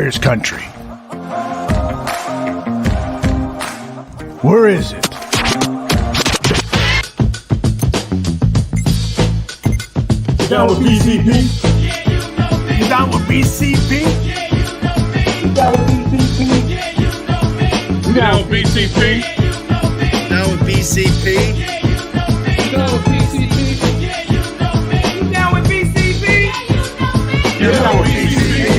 Bears country. Where is it? You down with BCP? You down with BCP? You down with BCP? You down with BCP? Down with BCP? You down with BCP? You down with BCP? You down with BCP?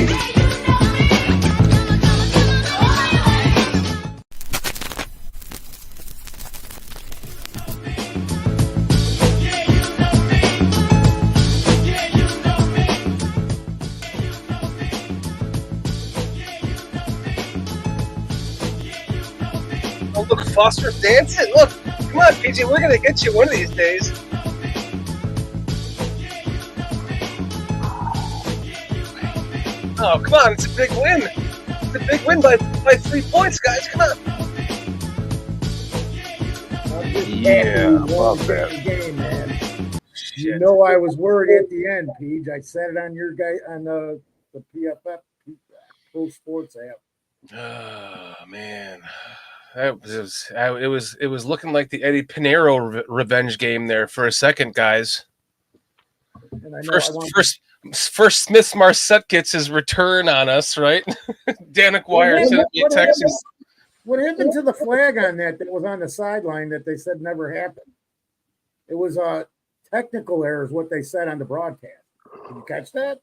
Oh, look, Foster's dancing. Look, come on, PJ, we're going to get you one of these days. Oh, come on, it's a big win. It's a big win by 3 points, guys. Come on. Yeah, love that game, man. Shit. You know, I was worried at the end, Peach. I said it on your guy on the PFF Pro Sports app. Oh man, it was looking like the Eddie Pinheiro revenge game there for a second, guys. And I know First Smith Marset gets his return on us, right? Danik Wire sent me a text. What happened to the flag on that was on the sideline that they said never happened? It was a technical error, is what they said on the broadcast. Did you catch that?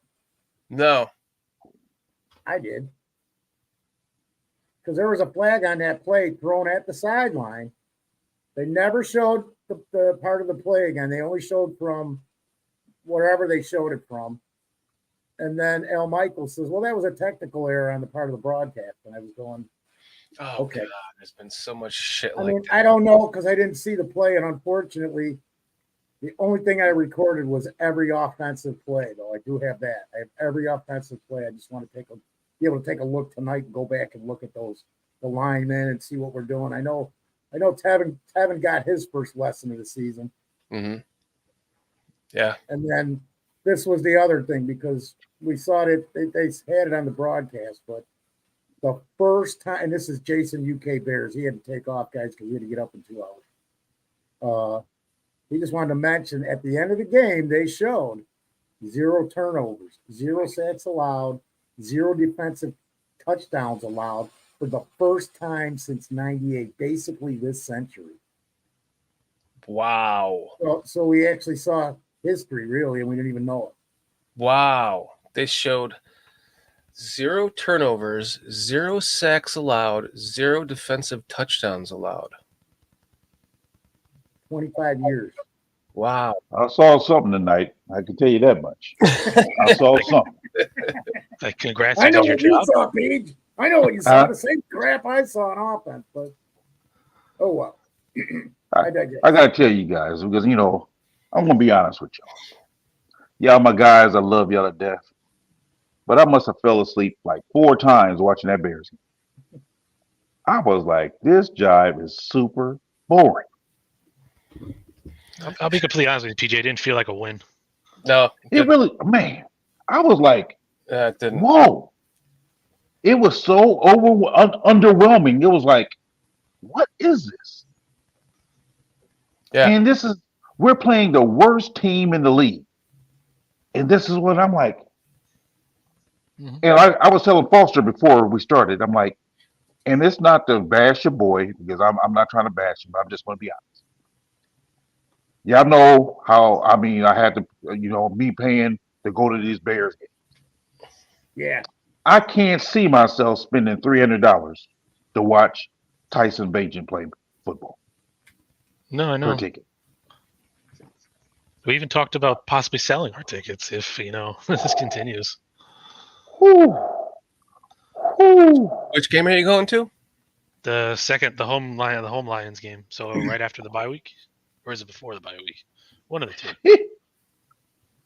No. I did. Because there was a flag on that play thrown at the sideline. They never showed the part of the play again. They only showed from wherever they showed it from. And then Al Michaels says, well, that was a technical error on the part of the broadcast. And I was going, Oh, okay. God, there's been so much shit I like mean, that. I don't know because I didn't see the play. And unfortunately, the only thing I recorded was every offensive play, though. I do have that. I have every offensive play. I just want to be able to take a look tonight and go back and look at the linemen and see what we're doing. I know Tevin got his first lesson of the season. Mm-hmm. Yeah. And then this was the other thing because we saw it, they had it on the broadcast, but the first time, and this is Jason UK Bears, he had to take off, guys, because he had to get up in 2 hours. He just wanted to mention at the end of the game, they showed 0 turnovers, 0 sacks allowed, 0 defensive touchdowns allowed for the first time since '98, basically this century. Wow. So we actually saw history, really, and we didn't even know it. Wow. They showed 0 turnovers, 0 sacks allowed, 0 defensive touchdowns allowed. 25 years. Wow. I saw something tonight. I can tell you that much. I saw something. Like, congrats I on know your what you job. saw, Paige. I know what you saw. The same crap I saw on offense, but oh well. I digress. I gotta tell you guys because I'm gonna be honest with y'all. Y'all, my guys, I love y'all to death. But I must have fell asleep like 4 times watching that Bears game. I was like, this jive is super boring. I'll be completely honest with you, PJ. It didn't feel like a win. No. It really, man, I was like, it didn't. whoa. It was so underwhelming. It was like, what is this? Yeah. And we're playing the worst team in the league. And this is what I'm like. Mm-hmm. And I was telling Foster before we started, I'm like, and it's not to bash your boy, because I'm not trying to bash him, but I'm just going to be honest. Y'all know how, I had to, me paying to go to these Bears games. Yeah. I can't see myself spending $300 to watch Tyson Bagent play football. No, I know. For a ticket. We even talked about possibly selling our tickets if, this continues. Whew. Which game are you going to? The home Lions game. So right after the bye week, or is it before the bye week? One of the two.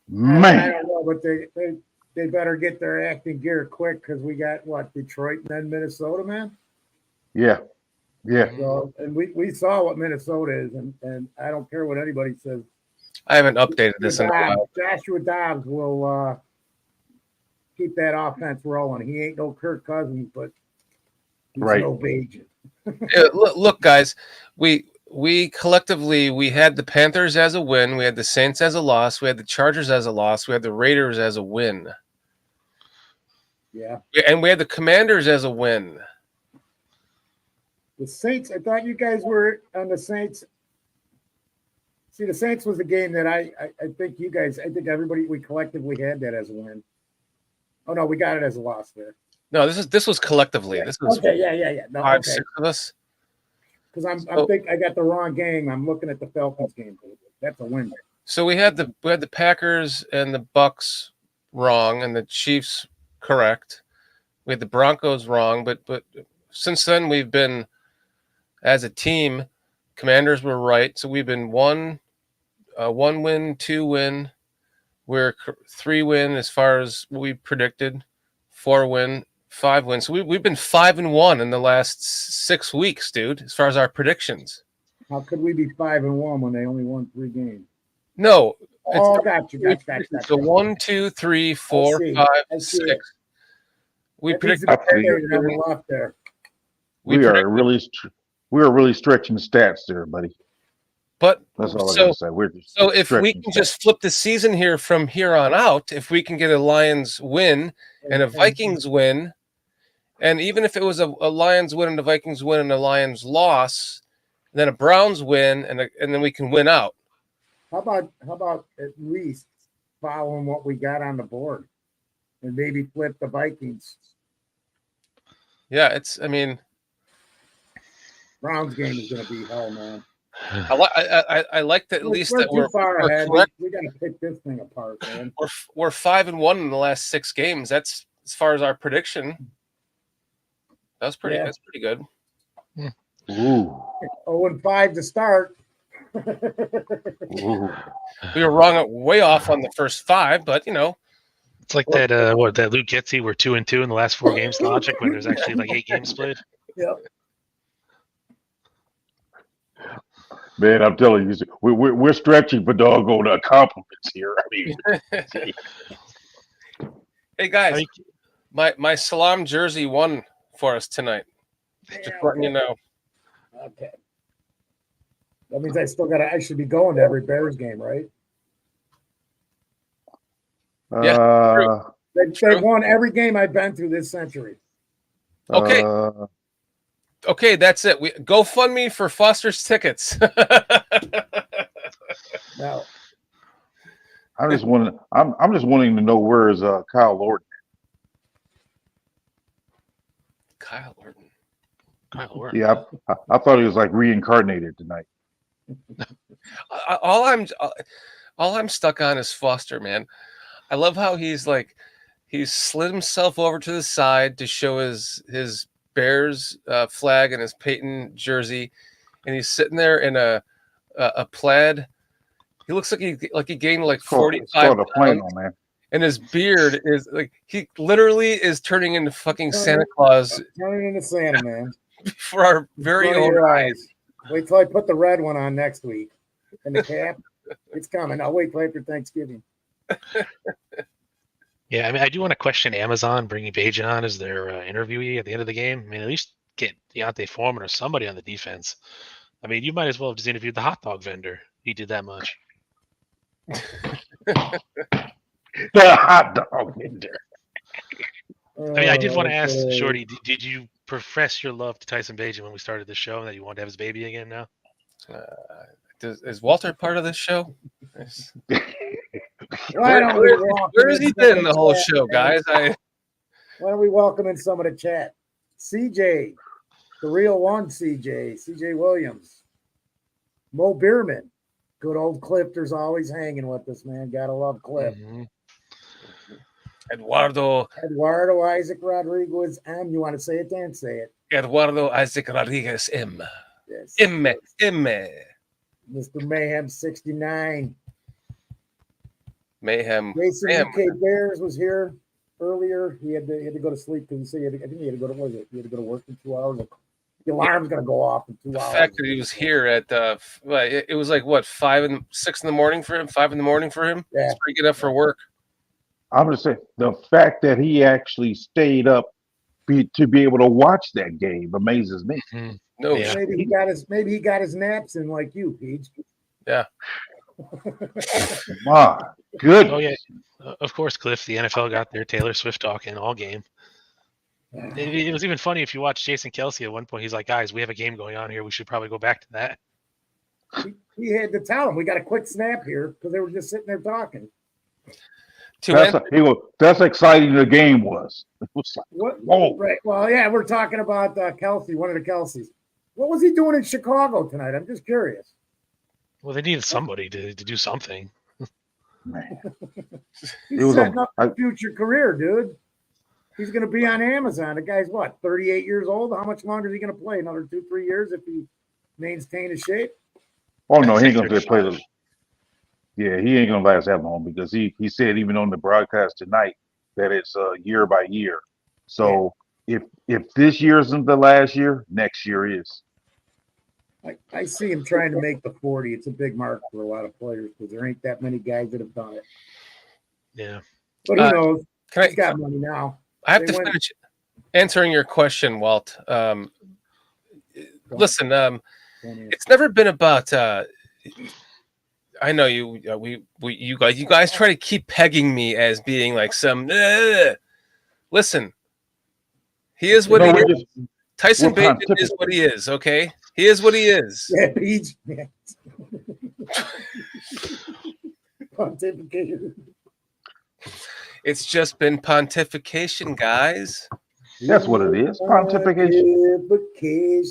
Man, I don't know, but they better get their act in gear quick because we got Detroit and then Minnesota, man. Yeah. So, and we saw what Minnesota is, and I don't care what anybody says. I haven't updated this in a while. Joshua Dobbs will keep that offense rolling. He ain't no Kirk Cousins, but he's Right. no Bajan. Yeah, look, guys, we collectively we had the Panthers as a win, we had the Saints as a loss, we had the Chargers as a loss, we had the Raiders as a win, Yeah. and we had the Commanders as a win. The Saints, I thought you guys were on the Saints. See, the Saints was the game that I think you guys, I think everybody, we collectively had that as a win. Oh, no, we got it as a loss there. No, this was collectively. This was Okay, yeah. No, five, okay. 6 of us. Because I think I got the wrong game. I'm looking at the Falcons game. That's a win. So we had the Packers and the Bucks wrong, and the Chiefs correct. We had the Broncos wrong, but since then we've been, as a team, Commanders were right. So we've been 1 win, 2 win. We're 3 win as far as we predicted. 4 win, 5 win. So we've been 5-1 in the last 6 weeks, dude. As far as our predictions. How could we be 5-1 when they only won 3 games? No. Oh, got you. So 1, 2, 3, 4, 5, 6. We predicted. We are really stretching stats there, buddy. But that's all I gotta say. So if we can just flip the season here from here on out, if we can get a Lions win and a Vikings win, and even if it was a Lions win and a Vikings win and a Lions loss, then a Browns win and then we can win out. How about at least following what we got on the board and maybe flip the Vikings? Yeah, Browns game is going to be hell, man. I like that at least that we're far ahead. correct. We got to pick this thing apart, man. We're 5-1 in the last 6 games. That's as far as our prediction. That's pretty good. Ooh. 0-5 to start. Ooh. We were wrong way off on the first 5, but it's like that that Luke Getzey were 2-2 in the last 4 games logic when there's actually like 8 games played. Yep. Man, I'm telling you, we're stretching for doggone compliments here. I mean, hey guys, my Salam jersey won for us tonight. Just letting you know. Okay. That means I should be going to every Bears game, right? Yeah. They've won every game I've been through this century. Okay. Okay, that's it. Go fund me for Foster's tickets. No. I'm just wanting to know where is Kyle Lorton. Kyle Lorton. Yeah, I thought he was like reincarnated tonight. All I'm stuck on is Foster, man. I love how he's slid himself over to the side to show his Bears flag and his Peyton jersey, and he's sitting there in a plaid. He looks like he gained 45 pounds, man. And his beard is he literally is turning into fucking Santa Claus. Turning into Santa, man. For our very own eyes. Wait till I put the red one on next week. And the cap, it's coming. I'll wait till after Thanksgiving. Yeah, I mean, I do want to question Amazon bringing Bajan on as their interviewee at the end of the game. I mean, at least get Deontay Foreman or somebody on the defense. I mean, you might as well have just interviewed the hot dog vendor. He did that much. The hot dog vendor. I mean, I did want to ask Shorty, did you profess your love to Tyson Bajan when we started the show and that you want to have his baby again now? Is Walter part of this show? Where has he been the whole show, guys? Why don't we welcome in some of the chat? CJ, the real one, CJ Williams, Mo Bierman, good old Clifter's always hanging with us, man. Gotta love Cliff. Mm-hmm. Eduardo Isaac Rodriguez M. You want to say it, Dan? Say it. Eduardo Isaac Rodriguez M. Yes. M. Mr. Mayhem 69. Mayhem. Jason UK Bears was here earlier. He had to go to sleep because he said I think he had to go to He had to go to work in 2 hours. The alarm's gonna go off in 2 hours. The fact that he was here at it was 5 and 6 in the morning for him. 5 in the morning for him. Yeah. It's pretty good enough for work. I'm gonna say the fact that he actually stayed up to be able to watch that game amazes me. Mhm. No Yeah. shit. Maybe he got his naps in like you, Pete. Yeah. My Oh goodness. yeah. Of course, Cliff. The NFL got their Taylor Swift talking all game. It was even funny if you watch Jason Kelsey at one point. He's like, "Guys, we have a game going on here. We should probably go back to that." He had to tell him we got a quick snap here because they were just sitting there talking. That's exciting. The game was. It was like, What? whoa. Right. Well, yeah, we're talking about Kelsey, one of the Kelseys. What was he doing in Chicago tonight? I'm just curious. Well, they needed somebody to do something. Man. He's It was setting up his future career, dude. He's going to be on Amazon. The guy's what, 38 years old? How much longer is he going to play? Another 2-3 years if he maintains his shape? Oh no, he ain't gonna 35. play the. Yeah, he ain't gonna last that long because he said even on the broadcast tonight that it's year by year. So if this year isn't the last year, next year is. I see him trying to make the 40. It's a big mark for a lot of players because there ain't that many guys that have done it. Yeah. But who knows? Can He's got money now. I have They to went- finish answering your question, Walt. Listen, it's never been about. I know you. You guys try to keep pegging me as being like some. Listen, he is what he is. Tyson we're Bagent is what he is. Okay, he is what he is. Yeah, Pete. Yeah. Pontification. It's just been pontification, guys. That's what it is. Pontification.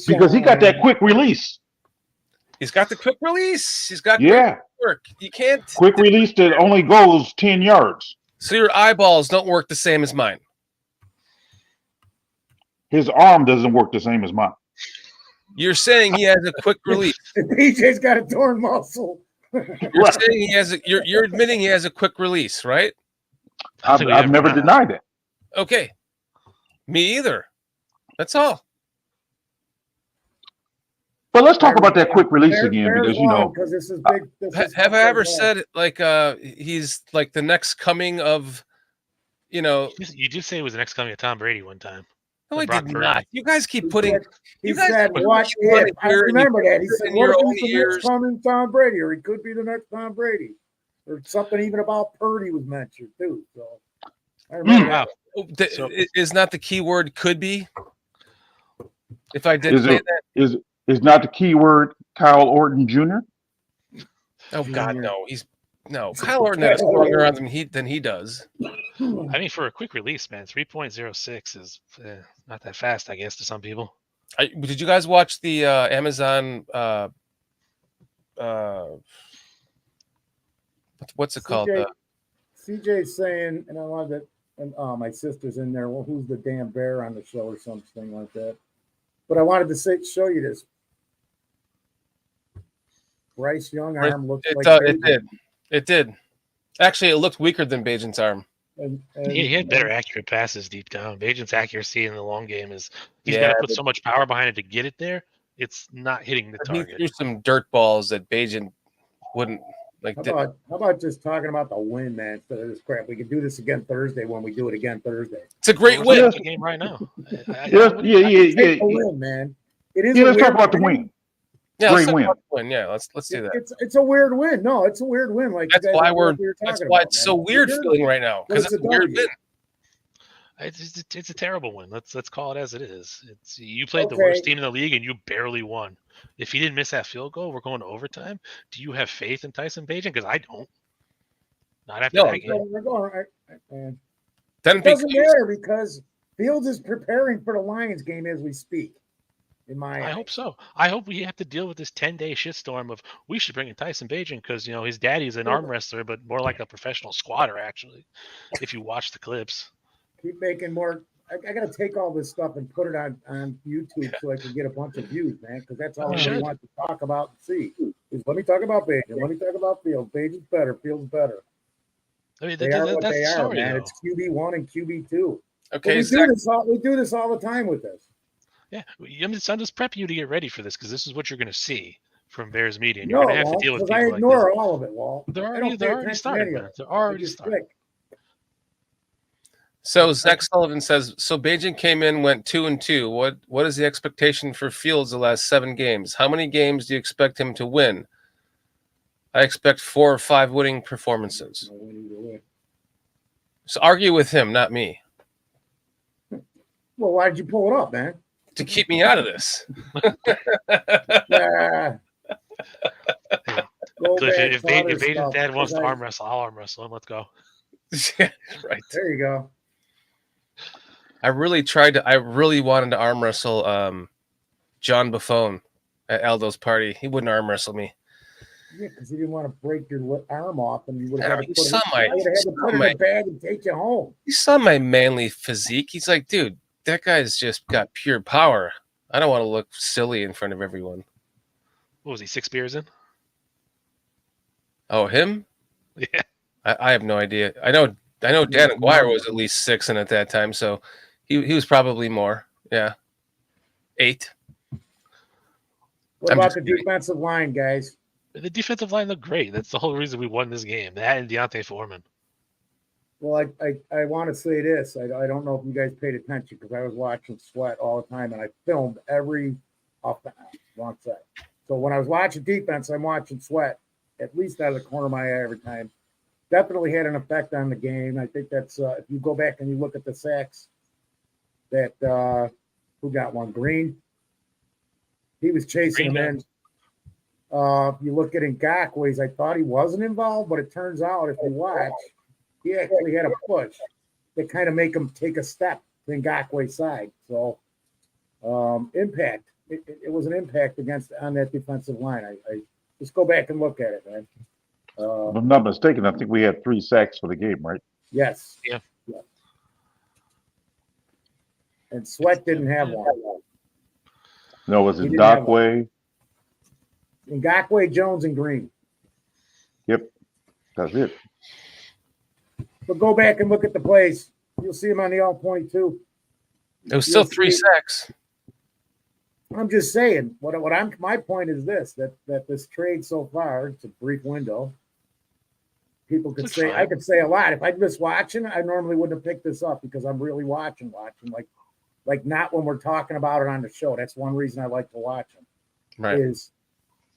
Because he got that quick release. He's got the quick release. He's got Yeah. quick work. You can't Quick release that only goes 10 yards. So your eyeballs don't work the same as mine. His arm doesn't work the same as mine. You're saying he has a quick release. PJ's got a torn muscle. You're saying he has you're admitting he has a quick release, right? I've never denied it. Okay. Me either. That's all. But let's talk about that quick release again because you know. Because this is big. Have I ever said like he's like the next coming of, you know? You did say it was the next coming of Tom Brady one time. No, I Brock did Purdy. not. You guys keep putting. He You guys said, put "What money if?" I here and you remember that. He put it said, in "What your if own he's the ears." next coming Tom Brady, or he could be the next Tom Brady, or something even about Purdy was mentioned too." So I remember that. Wow. Is not the key word could be? If I did say that. Is not the key word Kyle Orton Jr.? Oh God, no. Kyle Orton has longer arms than he does. I mean, for a quick release, man, 3.06 is not that fast, I guess, to some people. Did you guys watch the Amazon? What's it called? CJ's saying, and I love it. And my sister's in there. Well, who's the damn bear on the show or something like that? But I wanted to show you this. Bryce Young arm looked like it did. It did. Actually, it looked weaker than Bagent's arm. And He had better accurate passes deep down. Bagent's accuracy in the long game is he's got to put so much power behind it to get it there. It's not hitting the He target. threw some dirt balls that Bagent wouldn't like. How about just talking about the win, man? Instead of this crap, we could do this again Thursday when we do it again Thursday. It's a great We're win. the game right now. Take the win, man. It is. Yeah, let's talk about the win. Yeah, Great let's win. talk about the win. Yeah, let's do that. It's a weird win. No, it's a weird win. Like That's you guys why were that's talking why about, it's man. so weird feeling right now because It's it's a a weird W. win. It's a terrible win. Let's call it as it is. It's you played the Okay. worst team in the league and you barely won. If you didn't miss that field goal, we're going to overtime. Do you have faith in Tyson Bagent? Because I don't. Not after No. that game. We're going right, man. Then It doesn't because matter because Fields is preparing for the Lions game as we speak. In my I hope so. I hope we have to deal with this 10-day shitstorm of we should bring in Tyson Bagent because his daddy's an arm wrestler, but more like a professional squatter. Actually, if you watch the clips, keep making more. I got to take all this stuff and put it on YouTube so I can get a bunch of views, man. Because that's all I should. want to talk about and see. Is let me talk about Bagent. Let me talk about Fields. Bagent's better. Fields better. I mean They are what that's they the are, story. man. Though. It's QB1 and QB2. okay, We Zach, do this all the time with this. Yeah, I'm just prepping you to get ready for this because this is what you're going to see from Bears media, and No, you're going to have to Walt, deal with because people I like ignore this. all of it, Walt. They're I already don't pay attention to started, any of man. it. They're I already just started. click. So Zach Sullivan says, so Beijing came in, went 2-2. What is the expectation for Fields the last 7 games? How many games do you expect him to win? I expect 4 or 5 winning performances. No win either way. So argue with him, not me, Well, why did you pull it up, man? to keep me out of this. Yeah. Go So back if to other Bajan's stuff, dad wants to 'cause I- arm wrestle, I'll arm wrestle him. Let's go. Yeah, right. There you go. I really wanted to arm wrestle John Buffone at Aldo's party. He wouldn't arm wrestle me. Yeah, because you didn't want to break your arm off, and you would have No, had to you put saw it, my- I would have had to you put saw it my- in a bag and take you home. He saw my manly physique. He's like, dude, that guy's just got pure power. I don't want to look silly in front of everyone. What was he, 6 beers in? Oh, him? Yeah. I have no idea. I know Dan Aguirre was at least 6 in at that time, so he was probably more. Yeah. 8. What I'm about just the kidding. defensive line, guys? The defensive line looked great. That's the whole reason we won this game. That and Deontay Foreman. Well, I want to say this. I don't know if you guys paid attention because I was watching Sweat all the time, and I filmed every off the wrong side. So when I was watching defense, I'm watching Sweat at least out of the corner of my eye every time. Definitely had an effect on the game. I think that's if you go back and you look at the sacks that who got one? Green. He was chasing Green, him in. If you look at Ngakwe's, I thought he wasn't involved, but it turns out if you watch, he actually had a push that kind of make him take a step to Ngakwe's side. So impact. It was an impact on that defensive line. I just go back and look at it, man. If I'm not mistaken, I think we had 3 sacks for the game, right? Yes. Yeah. And Sweat didn't have one. No, was He it didn't have Dockway? Ngakwe, Jones, and Green. Yep, that's it. But go back and look at the plays. You'll see him on the all 22. It was still You'll 3 see- sacks. I'm just saying. My point is this: that this trade so far, it's a brief window. People could Looks say fine. I could say a lot. If I'd just watching, I normally wouldn't have picked this up because I'm really watching, like not when we're talking about it on the show. That's one reason I like to watch him. Right. Is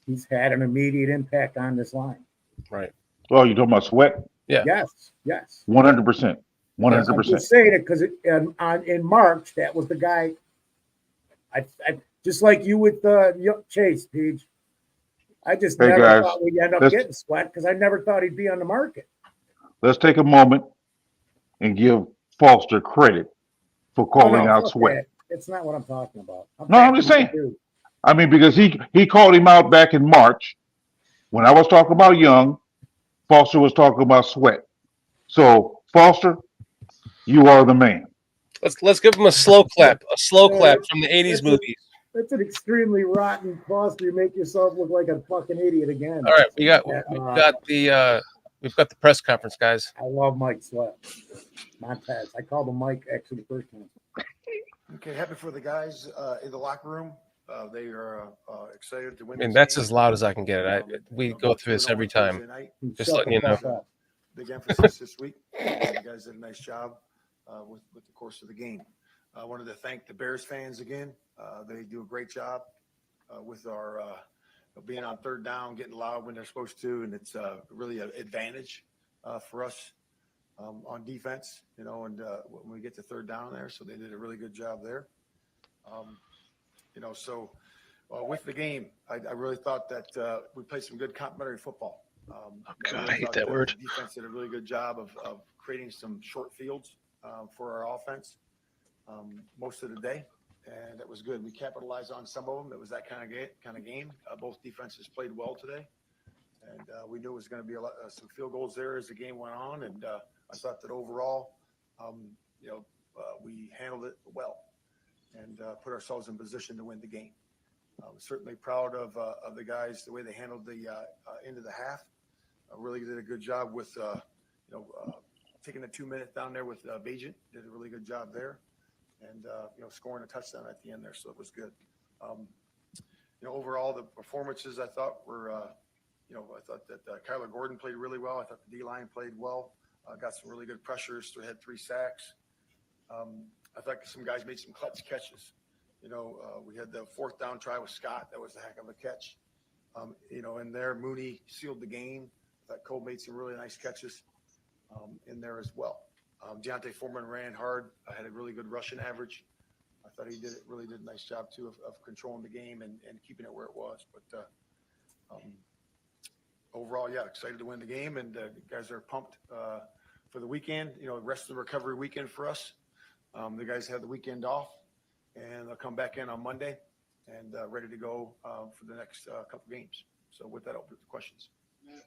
he's had an immediate impact on this line. Right. Oh, you talking about Sweat? Yeah. Yes. 100%. I'm 100%. just saying it because in March that was the guy. I just like you with Chase Peach. I just Hey, never guys, thought we'd end up let's- getting Sweat because I never thought he'd be on the market. Let's take a moment and give Foster credit for calling out fuck Sweat. that. It's not what I'm talking about. No, I'm just saying. Dude. I mean, because he called him out back in March when I was talking about Young. Foster was talking about Sweat. So Foster, you are the man. Let's give him a slow clap. A slow Yeah, clap from the 80s that's a- movies. That's an extremely rotten Foster. You make yourself look like a fucking idiot again. All right, we've got the press conference, guys. I love Mike Sweat. Montez. I called him Mike actually the first time. Okay, happy for the guys in the locker room. They are excited to win. I mean, this that's game. as loud as I can get it. We go through this every time. Thursday night. Just Shut letting you the know. fuck up. Big emphasis this week. You guys did a nice job with the course of the game. I wanted to thank the Bears fans again. They do a great job with our being on third down, getting loud when they're supposed to, and it's really an advantage for us on defense. And when we get to third down there, so they did a really good job there. So with the game, I really thought that we played some good complementary football. God, really I hate thought that word. The defense did a really good job of creating some short fields for our offense most of the day, and that was good. We capitalized on some of them. It was that kind of game. Both defenses played well today, and we knew it was going to be some field goals there as the game went on. And I thought that overall, we handled it well and put ourselves in position to win the game. I'm certainly proud of the guys, the way they handled the end of the half. Really did a good job with taking the 2 minutes down there with Bajan. Did a really good job there, and scoring a touchdown at the end there. So it was good. Overall the performances I thought were, I thought that Kyler Gordon played really well. I thought the D line played well. Got some really good pressures. Had 3 sacks. I thought some guys made some clutch catches. We had the 4th down try with Scott. That was a heck of a catch. In there, Mooney sealed the game. I thought Cole made some really nice catches in there as well. Deontay Foreman ran hard. I had a really good rushing average. I thought he really did a nice job too of controlling the game and keeping it where it was. But overall, yeah, excited to win the game, and guys are pumped for the weekend. Rest of the recovery weekend for us. The guys have the weekend off, and they'll come back in on Monday and ready to go for the next couple games. So with that, I'll put the questions.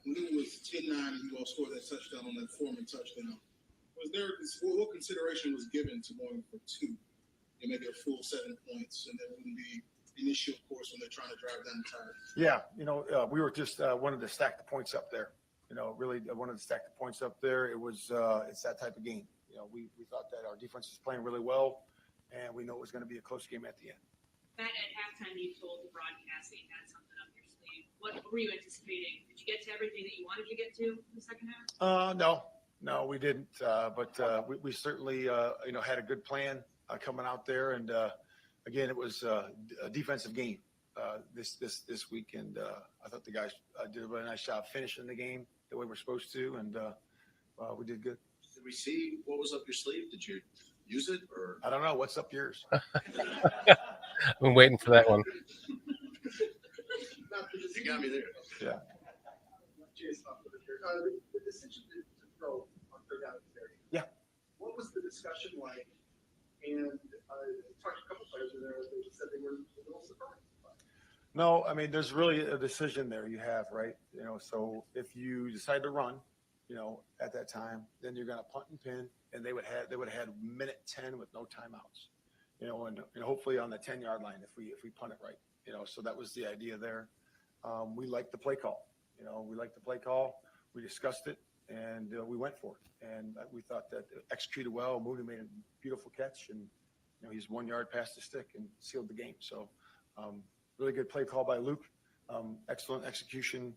When it was 10-9 and you all scored that touchdown on that Foreman touchdown, what consideration was given to going for 2 and make it a full 7 points, and that wouldn't be an issue, of course, when they're trying to drive down the tire? Yeah, we were just wanted to stack the points up there. Really wanted to stack the points up there. It was it's that type of game. We thought that our defense was playing really well, and we know it was going to be a close game at the end. Matt, at halftime, you told the broadcast that you had something up your sleeve. What were you anticipating? Did you get to everything that you wanted to get to in the second half? No, we didn't. But we certainly, had a good plan coming out there. And again, it was a defensive game this week, and I thought the guys did a really nice job finishing the game the way we're supposed to, and we did good. Did we see what was up your sleeve? Did you use it, or I don't know what's up yours? I've been waiting for that one. You got me there. Yeah. The decision to throw on 3rd down and 30. Yeah. What was the discussion like? And I talked to a couple players in there. They said they were a little surprised. No, I mean, there's really a decision there you have, right? So if you decide to run, at that time, then you're going to punt and pin, and they would have had minute 10 with no timeouts, and hopefully on the 10-yard line if we punt it right, So that was the idea there. We liked the play call. We discussed it, and we went for it, and we thought that it executed well. Mooney made a beautiful catch, and he's 1 yard past the stick and sealed the game. So really good play call by Luke. Excellent execution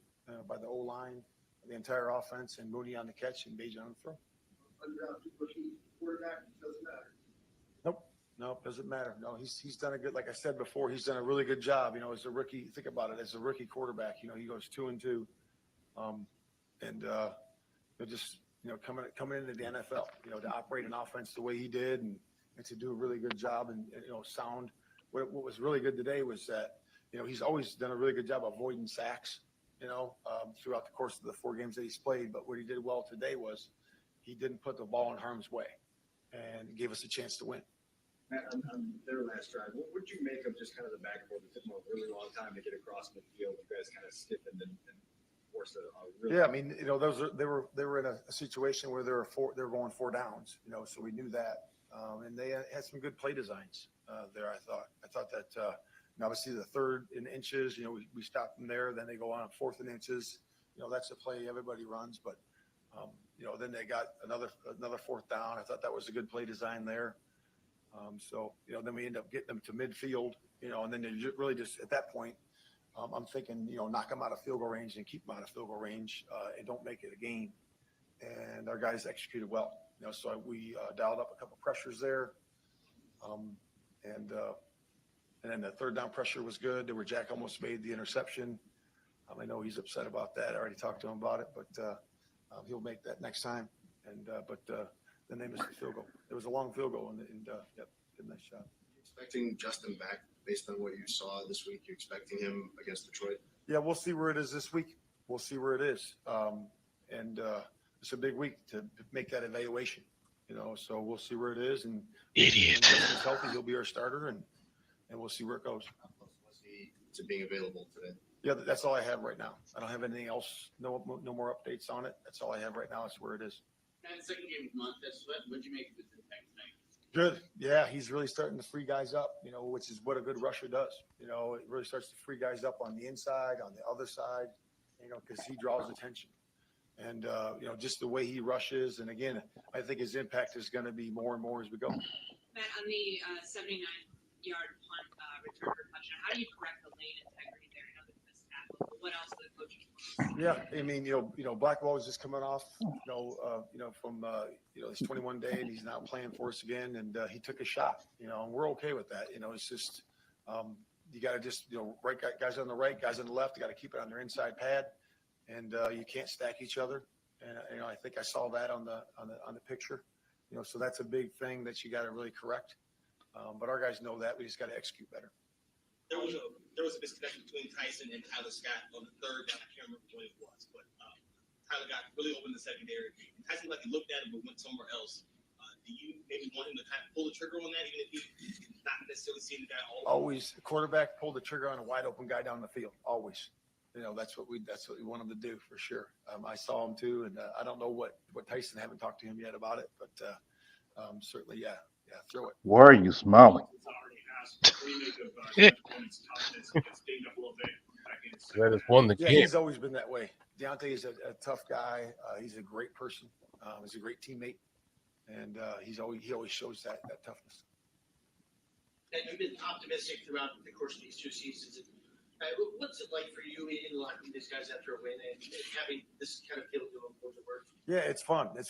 by the O-line, the entire offense, and Mooney on the catch and Beige on the throw. Quarterback doesn't matter. Nope, doesn't matter. No, he's done a good. Like I said before, he's done a really good job. As a rookie, think about it. As a rookie quarterback, he goes 2-2, and just coming into the NFL, to operate an offense the way he did, and to do a really good job, and sound. What was really good today was that he's always done a really good job avoiding sacks. Throughout the course of the 4 games that he's played. But what he did well today was he didn't put the ball in harm's way and gave us a chance to win. Matt, on their last drive, what would you make of just kind of the back and forth? It took them a really long time to get across midfield. You guys kind of stiffened and forced a really. Yeah, I mean, they were in a situation where they were going 4 downs. So we knew that, and they had some good play designs there. I thought that. And obviously the 3rd in inches, we stopped them there. Then they go on 4th in inches. That's a play everybody runs. But, then they got another 4th down. I thought that was a good play design there. Then we end up getting them to midfield, and then they really just at that point, I'm thinking, knock them out of field goal range and keep them out of field goal range and don't make it a game. And our guys executed well. So we dialed up a couple pressures there. And then the 3rd down pressure was good. Where Jack almost made the interception. I know he's upset about that. I already talked to him about it, but he'll make that next time. And then they missed the field goal. It was a long field goal, and did a nice job. Expecting Justin back based on what you saw this week. You expecting him against Detroit? Yeah, we'll see where it is this week. We'll see where it is. And it's a big week to make that evaluation. So we'll see where it is. And Idiot. If he's healthy, he'll be our starter, and we'll see where it goes. How close was he to being available today? Yeah, that's all I have right now. I don't have anything else. No more updates on it. That's all I have right now. It's where it is. That second game of Montez, what'd you make of his impact tonight? Good. Yeah, he's really starting to free guys up, which is what a good rusher does. It really starts to free guys up on the inside, on the other side, because he draws attention. And, just the way he rushes. And, again, I think his impact is going to be more and more as we go. Matt, on the 79-yard punt return for touchdown, how do you correct the lane integrity there? I know that this what else the coaching? Yeah, I mean, Blackwell was just coming off, from his 21 day, and he's now playing for us again, and he took a shot, and we're okay with that. It's just you got to just right guys on the right, guys on the left, you got to keep it on their inside pad, and you can't stack each other. And I think I saw that on the picture, so that's a big thing that you got to really correct. But our guys know that we just got to execute better. There was a disconnection between Tyson and Tyler Scott on the third down. I can't remember what it was, but Tyler got really open in the secondary. Tyson like he looked at it but went somewhere else. Do you maybe want him to kind of pull the trigger on that, even if he's not necessarily seeing the guy Always, the quarterback pull the trigger on a wide open guy down the field. Always, that's what we want him to do for sure. I saw him too, and I don't know what Tyson. Haven't talked to him yet about it, but certainly, yeah, throw it. Why are you smiling? That has won the Yeah, game. he's always been that way. Deontay is a tough guy. He's a great person. He's a great teammate, and he always shows that toughness. And you've been optimistic throughout the course of these two seasons. What's it like for you in locking these guys after a win and having this kind of feel to them for the work? Yeah, it's fun. It's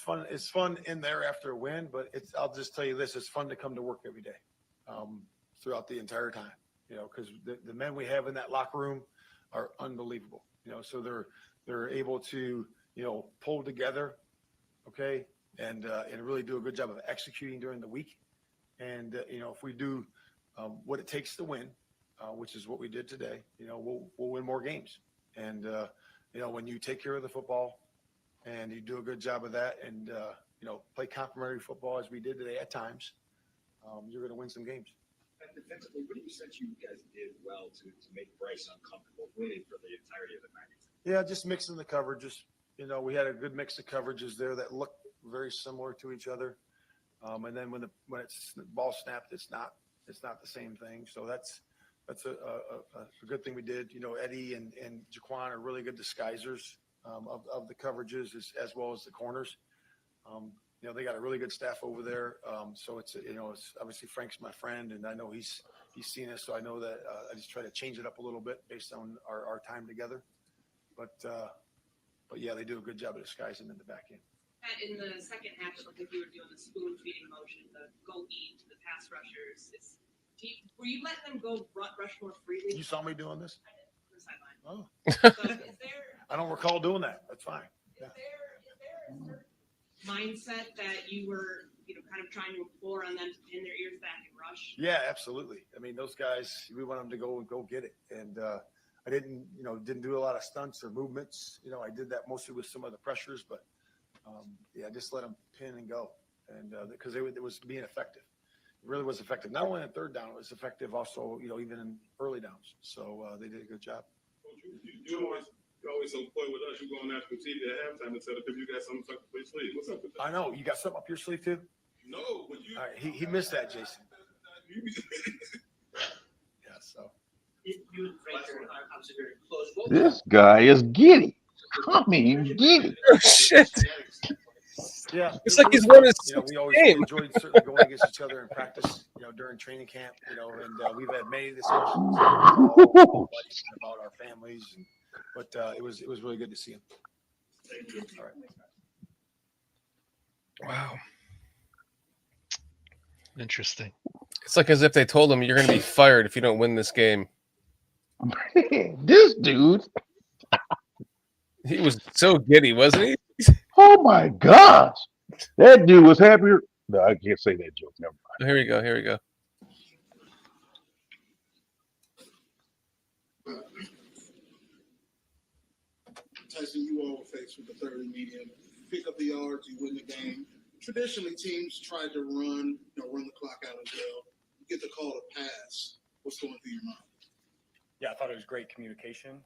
fun in there after a win, but I'll just tell you this: it's fun to come to work every day, throughout the entire time. Because the men we have in that locker room are unbelievable. So they're able to pull together, okay, and really do a good job of executing during the week. And if we do what it takes to win, which is what we did today, we'll win more games. And when you take care of the football and you do a good job of that, and play complementary football as we did today at times, you're going to win some games. Defensively, what do you sense you guys did well to make Bryce uncomfortable really for the entirety of the night? Yeah, just mixing the coverages. We had a good mix of coverages there that looked very similar to each other. And then when it's the ball snapped, it's not the same thing. So that's a good thing we did. Eddie and Jaquan are really good disguisers of the coverages as well as the corners. They got a really good staff over there. So it's obviously Frank's my friend, and I know he's seen us. So I know that I just try to change it up a little bit based on our time together. But yeah, they do a good job of disguising in the back end. In the second half, it looked like you were doing the spoon feeding motion, the go eat to the pass rushers. Were you letting them go rush more freely? You saw me doing this? I did, from the sideline. Oh. So is there I don't recall doing that. That's fine. Is there a certain mindset that you were, kind of trying to implore on them to pin their ears back and rush? Yeah, absolutely. I mean, those guys, we want them to go get it. And I didn't do a lot of stunts or movements. I did that mostly with some of the pressures, but I just let them pin and go. And because it was being effective. It really was effective. Not only in third down, it was effective also, even in early downs. So they did a good job. You always so play with us. You're going after TV at halftime instead of if you got something stuck up your sleeve. What's up with that? I know. You got something up your sleeve too? No, but you. All right, he missed that, Jason. Yeah, so. You and Frank are obviously very close. This guy is giddy. I mean, giddy. Oh, shit. Yeah, It's like he's won his we always game. enjoyed certainly going against each other in practice, during training camp, and we've had many discussions about our families, but it was really good to see him. All right. Wow. Interesting. It's like as if they told him you're going to be fired if you don't win this game. This dude. He was so giddy, wasn't he? Oh my gosh. That dude was happier. No, I can't say that joke. Never mind. Here we go. Tyson, you all were faced with the third and medium. Pick up the yards, you win the game. Traditionally, teams try to run the clock out as well. You get the call to pass. What's going through your mind? Yeah, I thought it was great communication.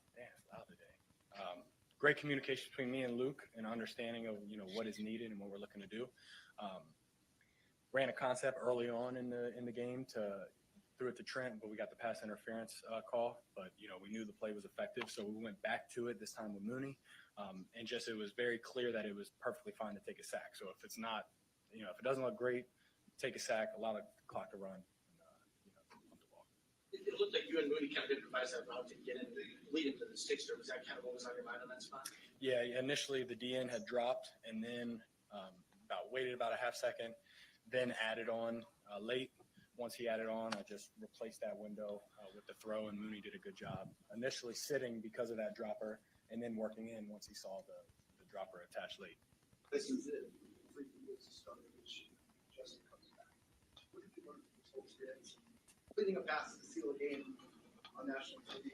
Great communication between me and Luke, and understanding of what is needed and what we're looking to do. Ran a concept early on in the game threw it to Trent, but we got the pass interference call. But we knew the play was effective, so we went back to it this time with Mooney, and it was very clear that it was perfectly fine to take a sack. So if it's not, if it doesn't look great, take a sack, allow the clock to run. And, punt the ball. It looked like you and Mooney kind of improvised that route to get in, lead into the sixer. Was that kind of what was on your mind on that spot? Yeah, initially the DN had dropped and then waited about a half second, then added on late. Once he added on, I just replaced that window with the throw, and Mooney did a good job. Initially sitting because of that dropper, and then working in once he saw the dropper attached late. This is it. 3 years to start, which Justin comes back. What did you learn from this whole experience? Leading a pass to seal a game on national TV.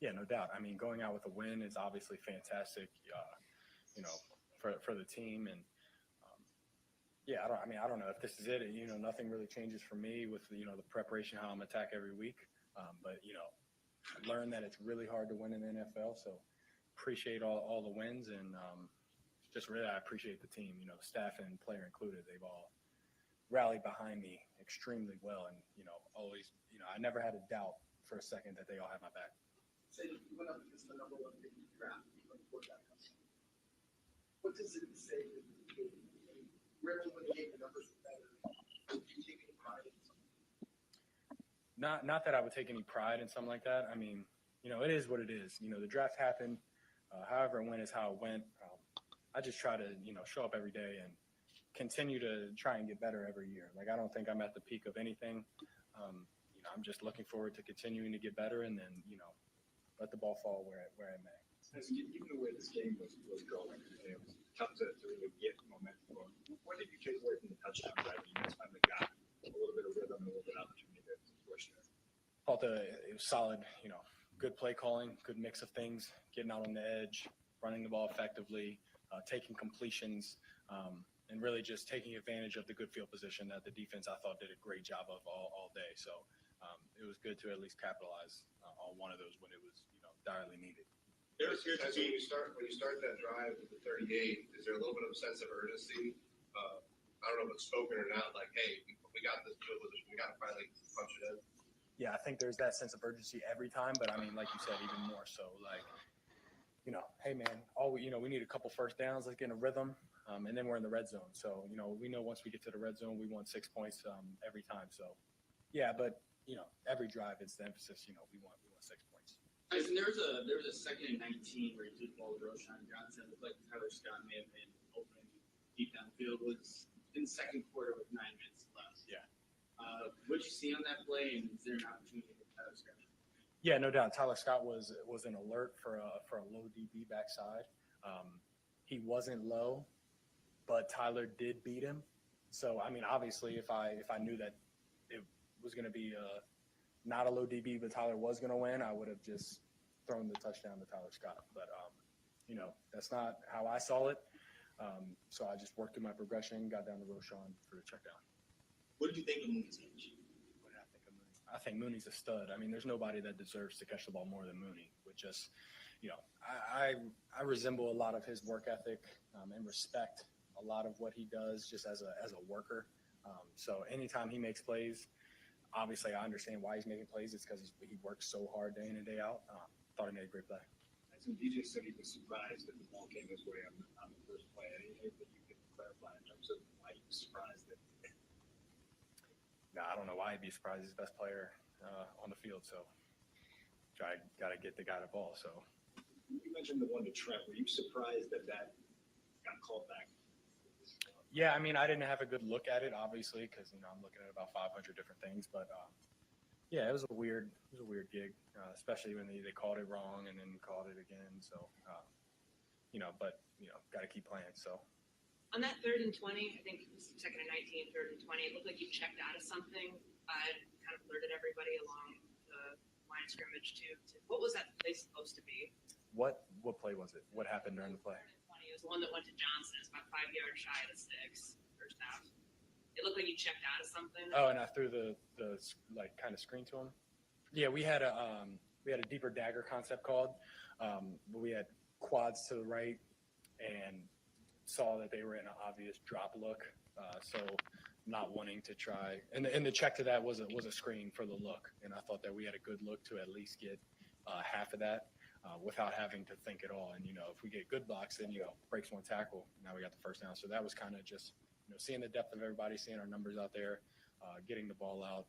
Yeah, no doubt. I mean, going out with a win is obviously fantastic, for the team. And I don't know if this is it. Nothing really changes for me with the preparation, how I'm attack every week. But I learned that it's really hard to win in the NFL. So appreciate all the wins, and just really I appreciate the team. Staff and player included. They've all rallied behind me extremely well, and always. I never had a doubt for a second that they all had my back. Say you went up against the number 1 pick in the draft. What does it say to the game? Rarely when the game the numbers were better. Do you take any pride in something? Not that I would take any pride in something like that. I mean, it is what it is. The draft happened. However it went is how it went. I just try to, show up every day and continue to try and get better every year. Like, I don't think I'm at the peak of anything. I'm just looking forward to continuing to get better, and then, let the ball fall where it may. Even the way this game was going, it was tough to really get momentum going. What did you take away from the touchdown drive? You guys finally got a little bit of rhythm and a little bit of opportunity to push there. Thought it was solid, good play calling, good mix of things, getting out on the edge, running the ball effectively, taking completions, and really just taking advantage of the good field position that the defense, I thought, did a great job of all day. So it was good to at least capitalize on one of those when it was, direly needed. When you start that drive with the 38, is there a little bit of a sense of urgency? I don't know if it's spoken or not. Like, hey, we got this field position. We got to finally punch it in. Yeah, I think there's that sense of urgency every time. But I mean, like you said, even more so. Like, hey man, we need a couple first downs. Let's get in a rhythm, and then we're in the red zone. So we know once we get to the red zone, we want 6 points every time. So yeah, but every drive it's the emphasis. We want 6 points. Tyson, there was a 2nd and 19 where he threw the ball to Roshan Johnson. It looked like Tyler Scott may have been opening deep downfield. Was in the second quarter with 9 minutes left. Yeah. What did you see on that play, and is there an opportunity for Tyler Scott? Yeah, no doubt. Tyler Scott was an alert for a low DB backside. He wasn't low, but Tyler did beat him. So I mean, obviously, if I knew that it was going to be not a low DB, but Tyler was going to win, I would have just thrown the touchdown to Tyler Scott. But, that's not how I saw it. So I just worked through my progression, got down to Roshan for the check down. What did you think of Mooney's catch? What did I think of Mooney? I think Mooney's a stud. I mean, there's nobody that deserves to catch the ball more than Mooney. With just, I resemble a lot of his work ethic and respect a lot of what he does just as a worker. So anytime he makes plays, obviously, I understand why he's making plays. It's because he works so hard day in and day out. Thought he made a great play. So DJ said he was surprised that the ball came his way on the first play. Anything you could clarify in terms of why he was surprised that? No, I don't know why he'd be surprised. He's the best player on the field. So got to get the guy the ball. So you mentioned the one to Trent. Were you surprised that got called back? Yeah, I mean, I didn't have a good look at it, obviously, because I'm looking at about 500 different things. But yeah, it was a weird gig, especially when they called it wrong and then called it again. So, got to keep playing. So On that 3rd and 20, I think it was 2nd and 19, 3rd and 20, it looked like you checked out of something. Kind of alerted everybody along the line of scrimmage to what was that play supposed to be? What play was it? What happened during the play? It was the one that went to Johnson. It's about 5 yards shy of the sticks, first half. It looked like you checked out of something. Oh, and I threw the kind of screen to him. Yeah, we had a deeper dagger concept called, but we had quads to the right and saw that they were in an obvious drop look. So not wanting to try, and the check to that was a screen for the look, and I thought that we had a good look to at least get half of that. Without having to think at all. And, if we get good blocks, then, breaks one tackle. Now we got the first down. So that was kind of just, seeing the depth of everybody, seeing our numbers out there, getting the ball out.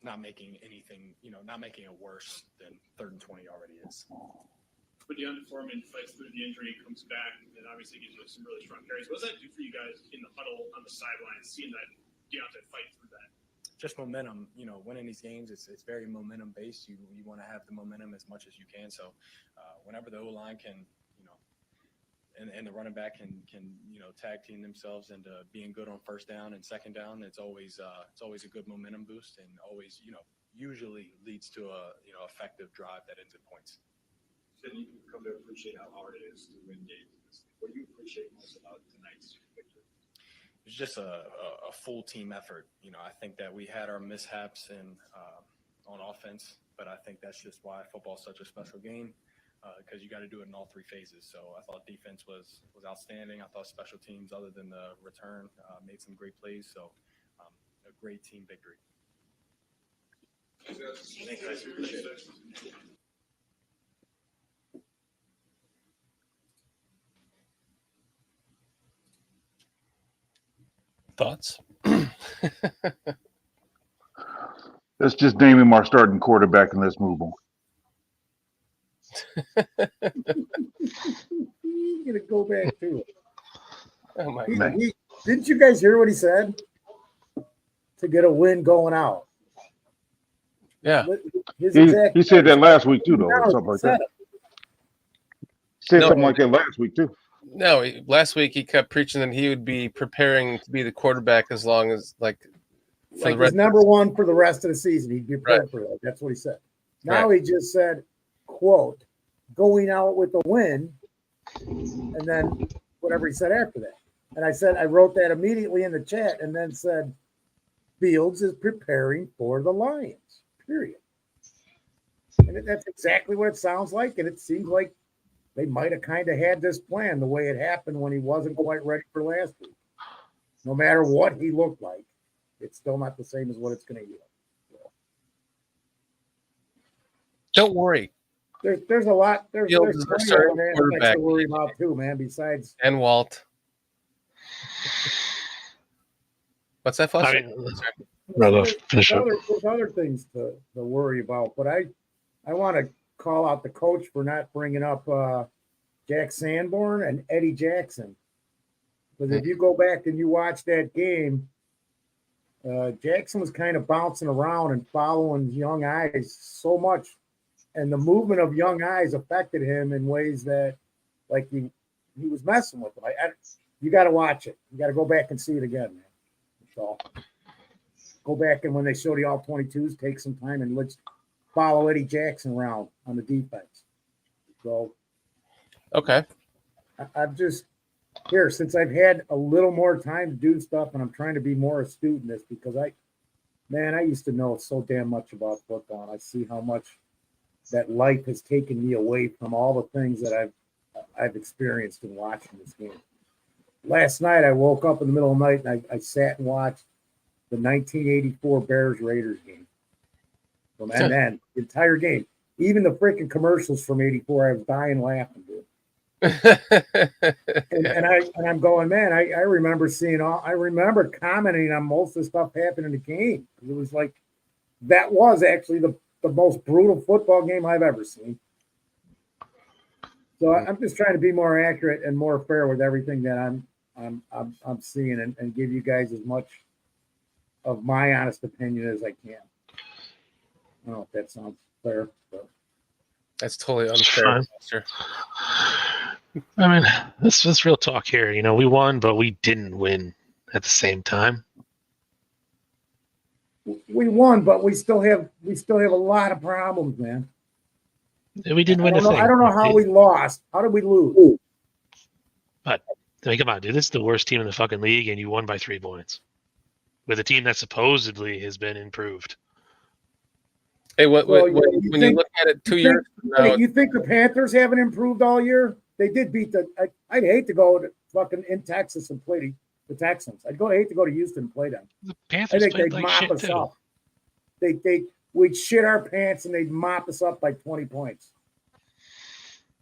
not making anything, not making it worse than 3rd and 20 already is. But DeAndre Foreman fights through the injury, comes back, and obviously gives you some really strong carries. What does that do for you guys in the huddle on the sideline, seeing that Deontay fight through that? Just momentum, winning these games, it's very momentum based. You want to have the momentum as much as you can. So whenever the O-line can, and the running back can tag team themselves into being good on 1st down and 2nd down, it's always a good momentum boost, and always, usually leads to a effective drive that ends in points. Then you come to appreciate how hard it is to win games. What do you appreciate most about tonight's victory? It's just a full team effort. I think that we had our mishaps on offense, but I think that's just why football is such a special game, because you got to do it in all 3 phases. So I thought defense was outstanding. I thought special teams, other than the return, made some great plays. So a great team victory. Thanks, guys. Appreciate it. Thoughts? Let's just name him our starting quarterback and let's move on. He's gonna go back to it. Oh my God. Didn't you guys hear what he said? To get a win going out. Yeah. He said that last week too, though, or something like that. Said No. something like that last week too. No, last week he kept preaching that he would be preparing to be the quarterback as long as for the He's rest. number one for the rest of the season. He'd be prepared for that. That's what he said. Now he just said, quote, going out with a win, and then whatever he said after that. And I wrote that immediately in the chat and then said, Fields is preparing for the Lions, period. And that's exactly what it sounds like. And it seems like they might have kind of had this plan the way it happened when he wasn't quite ready for last week. No matter what he looked like, it's still not the same as what it's going to be. Don't worry. There's a lot. There's Fields is our plenty starting of aspects quarterback. to worry about too, man. Besides And Walt. What's that, Foster? there's other things to worry about, but I want to call out the coach for not bringing up Jack Sanborn and Eddie Jackson, because if you go back and you watch that game, Jackson was kind of bouncing around and following Young Eyes so much, and the movement of Young Eyes affected him in ways that, like, he was messing with him. You got to watch it. You got to go back and see it again, man. So go back, and when they show the all 22s, take some time and let's follow Eddie Jackson around on the defense. So, okay. I've just here, since I've had a little more time to do stuff, and I'm trying to be more astute in this, because I used to know so damn much about football, and I see how much that life has taken me away from all the things that I've experienced in watching this game. Last night, I woke up in the middle of the night and I sat and watched the 1984 Bears-Raiders game. From end to end, the entire game. Even the freaking commercials from 84, I was dying laughing, dude. and I'm going, man, I remember I remember commenting on most of the stuff happening in the game. It was like, that was actually the most brutal football game I've ever seen. So I'm just trying to be more accurate and more fair with everything that I'm seeing, and give you guys as much of my honest opinion as I can. I don't know if that sounds fair, but that's totally unfair. I mean, that's real talk here. We won, but we didn't win at the same time. We won, but we still have a lot of problems, man. We didn't win a thing. I don't know how we lost. How did we lose? But I mean, come on, dude. This is the worst team in the fucking league, and you won by 3 points with a team that supposedly has been improved. Hey, when you look at it 2 years from now, you think the Panthers haven't improved all year? They did beat I'd hate to go to fucking in Texas and play the Texans. Hate to go to Houston and play them. The Panthers I think played they'd like shit mop us too. up. We'd shit our pants and they'd mop us up by 20 points.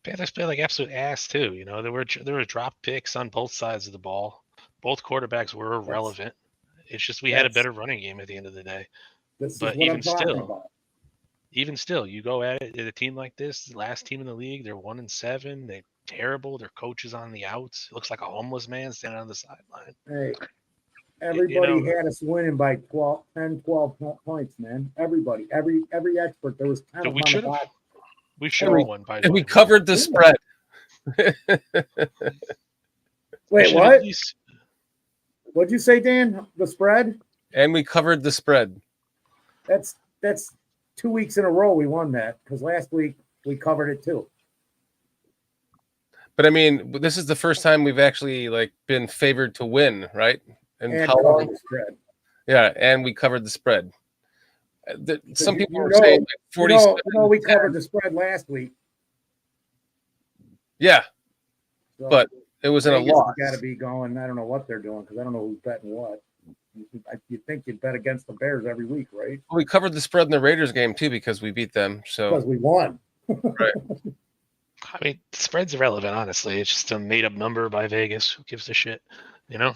Panthers played like absolute ass too. There were drop picks on both sides of the ball. Both quarterbacks were irrelevant. It's just we had a better running game at the end of the day. This But is what even I'm talking still, about. even still, you go at it at a team like this, the last team in the league, they're 1-7. They're terrible. Their coach is on the outs. It looks like a homeless man standing on the sideline. Hey, everybody know- had us winning by 10, 12 points, man. Everybody, every expert. There was 10 So of we them on should the have. box. We should have won by. And we 20. covered the spread. We Wait, should what? at least- What'd you say, Dan? The spread? And we covered the spread. That's 2 weeks in a row we won that because last week we covered it too. But I mean, this is the first time we've actually like been favored to win, right? And And how covered long? the spread. Yeah, and we covered the spread. Some You- people you were know- saying like 47. we covered the spread last week. Yeah, So but it was in a Vegas loss. has got to be going. I don't know what they're doing because I don't know who's betting what. You think you'd bet against the Bears every week, right? We covered the spread in the Raiders game too because we beat them. So Because we won. right. I mean, the spread's irrelevant, honestly. It's just a made-up number by Vegas. Who gives a shit? You know?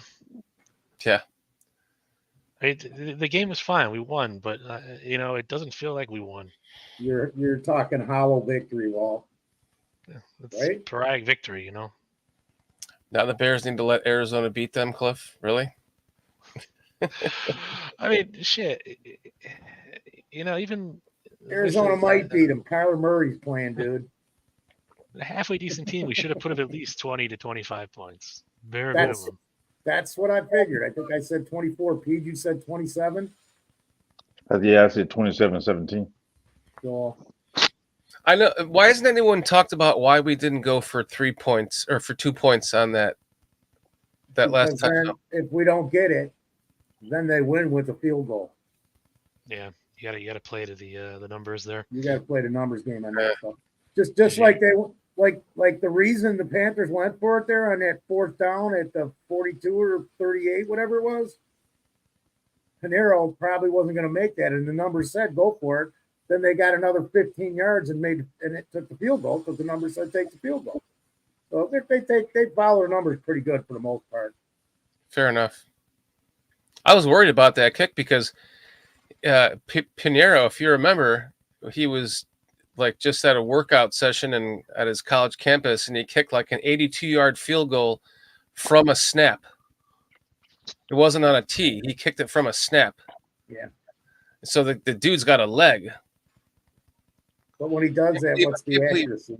Yeah. I mean, the game was fine. We won, but it doesn't feel like we won. You're talking hollow victory, Walt. It's Right? Pyrrhic victory, you know. Now the Bears need to let Arizona beat them, Cliff. Really? I mean, shit. Even Arizona this is, might beat them. Kyler Murray's playing, dude. a halfway decent team. We should have put up at least 20 to 25 points. Bare That's minimum. that's what I figured. I think I said 24. Pete, you said 27. Yeah, I said 27-17. So I know. Why hasn't anyone talked about why we didn't go for 3 points or for 2 points on that last because then touchdown? if we don't get it, then they win with a field goal. Yeah, you gotta play to the numbers there. You got to play the numbers game on that stuff. Just like they like the reason the Panthers went for it there on that fourth down at the 42 or 38, whatever it was. Pinheiro probably wasn't going to make that, and the numbers said go for it. Then they got another 15 yards and it took the field goal because the numbers said take the field goal. So they follow their numbers pretty good for the most part. Fair enough. I was worried about that kick because Pinheiro, if you remember, he was like just at a workout session and at his college campus, and he kicked like an 82-yard field goal from a snap. It wasn't on a tee. He kicked it from a snap. Yeah. So the dude's got a leg. But when he does that, what's the accuracy?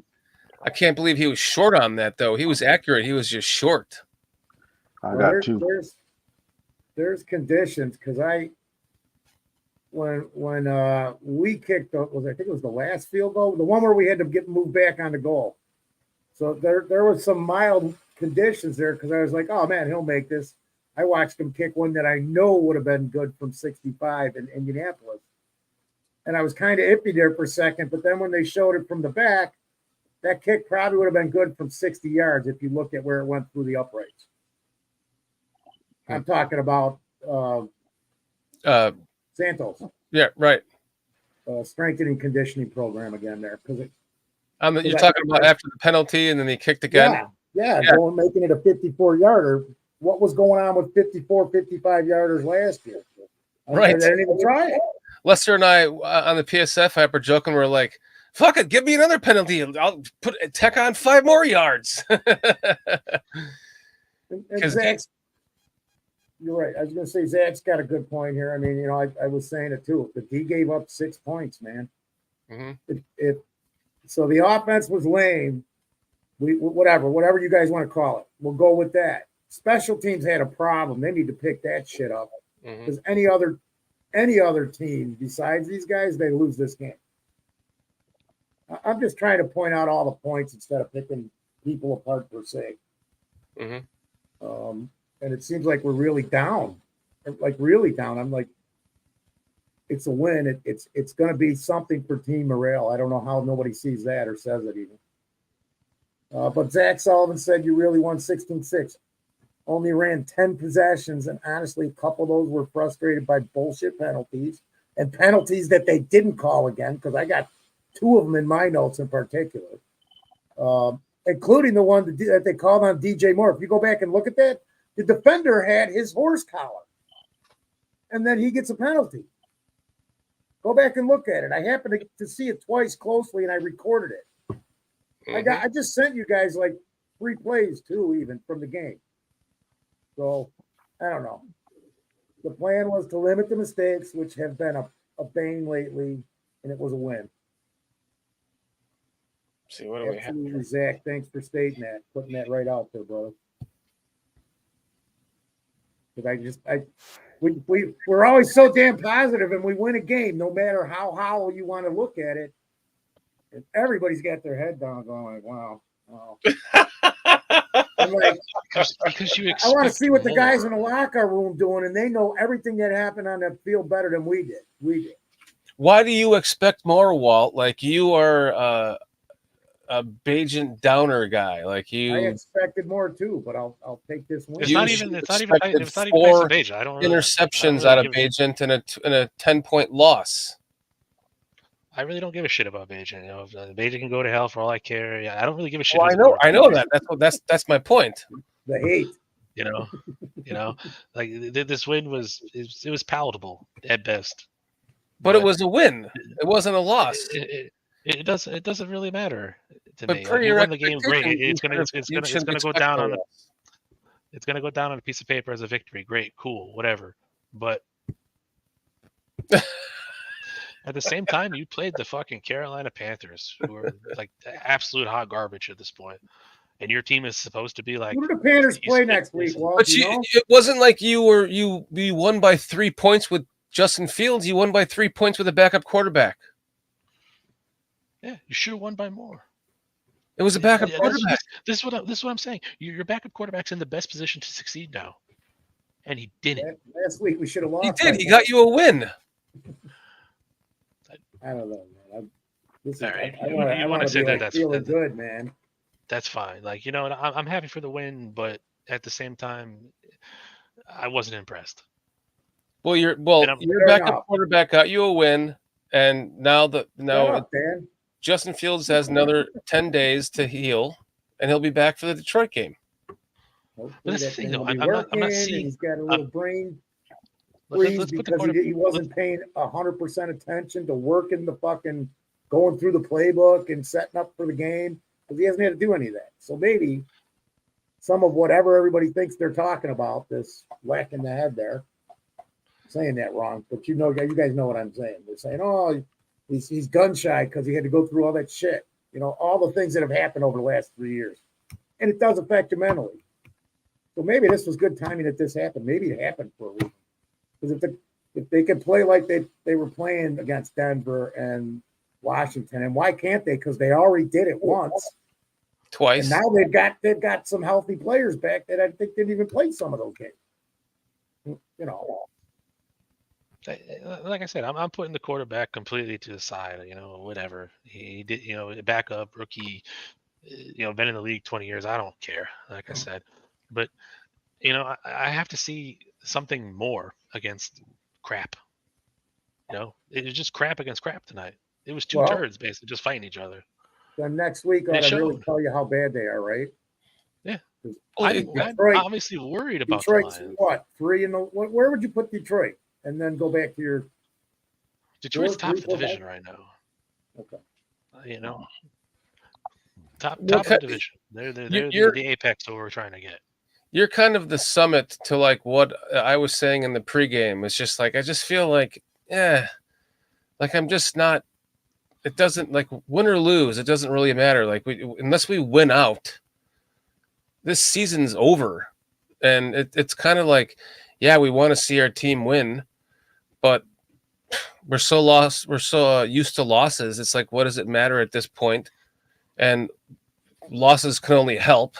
I can't believe he was short on that, though. He was accurate. He was just short. I got two. There's conditions because when we kicked I think it was the last field goal, the one where we had to get moved back on the goal. So there was some mild conditions there because I was like, oh man, he'll make this. I watched him kick one that I know would have been good from 65 in Indianapolis. And I was kind of iffy there for a second, but then when they showed it from the back, that kick probably would have been good from 60 yards if you look at where it went through the uprights. I'm talking about Santos. Yeah, right. Strength and conditioning program again there. You're talking about after the penalty and then he kicked again? Yeah. Going making it a 54-yarder. What was going on with 54, 55-yarders last year? Right. They didn't even try it. Lester and I on the PSF app were joking. We're like, fuck it, give me another penalty. I'll tack on 5 more yards. And Zach's, you're right. I was going to say Zach's got a good point here. I mean, I was saying it too. But he gave up 6 points, man. Mm-hmm. So the offense was lame. Whatever you guys want to call it, we'll go with that. Special teams had a problem. They need to pick that shit up because any other team besides these guys, they lose this game. I'm just trying to point out all the points instead of picking people apart per se. Mm-hmm. And it seems like we're really down, I'm like, it's a win. It's going to be something for team morale. I don't know how nobody sees that or says it even. But Zach Sullivan said you really won 16-6. Only ran 10 possessions, and honestly, a couple of those were frustrated by bullshit penalties and penalties that they didn't call again, because I got 2 of them in my notes in particular, including the one that they called on DJ Moore. If you go back and look at that, the defender had his horse collar, and then he gets a penalty. Go back and look at it. I happened to see it twice closely, and I recorded it. I just sent you guys like 3 plays too, even from the game. So I don't know. The plan was to limit the mistakes, which have been a bane lately, and it was a win. See, what do we have? Absolutely, Zach. Thanks for stating that, putting that right out there, brother. Because we're always so damn positive, and we win a game, no matter how hollow you want to look at it. And everybody's got their head down, going like, "Wow, wow." I'm like, because you I want to see what the more. guys in the locker room doing, and they know everything that happened on that field better than we did. We did. Why do you expect more, Walt? Like you are a Bajan downer guy. Like you. I expected more too, but I'll take this one. It's not even nice of Bajan. I don't really, interceptions out of Bajan and a 10-point loss. I really don't give a shit about Bajan. You know, if Bajan can go to hell for all I care. Yeah, I don't really give a shit. Well, I know that. That's my point. The hate. You know, like this win was palatable at best. But it was a win. It wasn't a loss. It doesn't really matter to but me. Per like, your you won the game, great. It's gonna go down on it's gonna go down on a piece of paper as a victory. Great, cool, whatever. But at the same time, you played the fucking Carolina Panthers, who are like absolute hot garbage at this point. And your team is supposed to be like. Who do the Panthers play next week? Walt, but it wasn't like you won by 3 points with Justin Fields. You won by 3 points with a backup quarterback. Yeah, you should have won by more. It was a backup quarterback. This is what I'm saying. Your backup quarterback's in the best position to succeed now, and he didn't. Last week we should have lost. He did. He got you a win. I don't know, man. All right. I want to say that's feeling good, man. That's fine. Like, you know, I'm happy for the win, but at the same time, I wasn't impressed. Well, your backup quarterback got you a win, and now Justin Fields has another 10 days to heal, and he'll be back for the Detroit game. But that's the thing, though. I'm not seeing. He's got a little brain freeze because he wasn't paying 100% attention to working the fucking going through the playbook and setting up for the game because he hasn't had to do any of that. So maybe some of whatever everybody thinks they're talking about, this whack in the head there, saying that wrong, but you guys know what I'm saying. They're saying, oh, he's gun shy because he had to go through all that shit. You know, all the things that have happened over the last 3 years. And it does affect you mentally. So maybe this was good timing that this happened. Maybe it happened for a reason. Because if they could play like they were playing against Denver and Washington, and why can't they? Because they already did it once. Twice. And now they've got some healthy players back that I think didn't even play some of those games. You know. Like I said, I'm putting the quarterback completely to the side. You know, whatever he did. You know, backup rookie. You know, been in the league 20 years. I don't care. Like I said, but you know, I have to see something more against crap. You know, it was just crap against crap tonight. It was two turds basically just fighting each other. Then next week I'll really tell you how bad they are, right? Yeah. I'm obviously worried about Detroit's the Lions. What? 3 in the where would you put Detroit? And then go back to your Detroit's top of the division right now. Okay. You know. Top of the division. They're the apex that we're trying to get. You're kind of the summit to like what I was saying in the pregame. It's just like I just feel like, like I'm just not. It doesn't like win or lose. It doesn't really matter. Like unless we win out, this season's over, and it's kind of like, yeah, we want to see our team win, but we're so used to losses. It's like, what does it matter at this point? And losses can only help.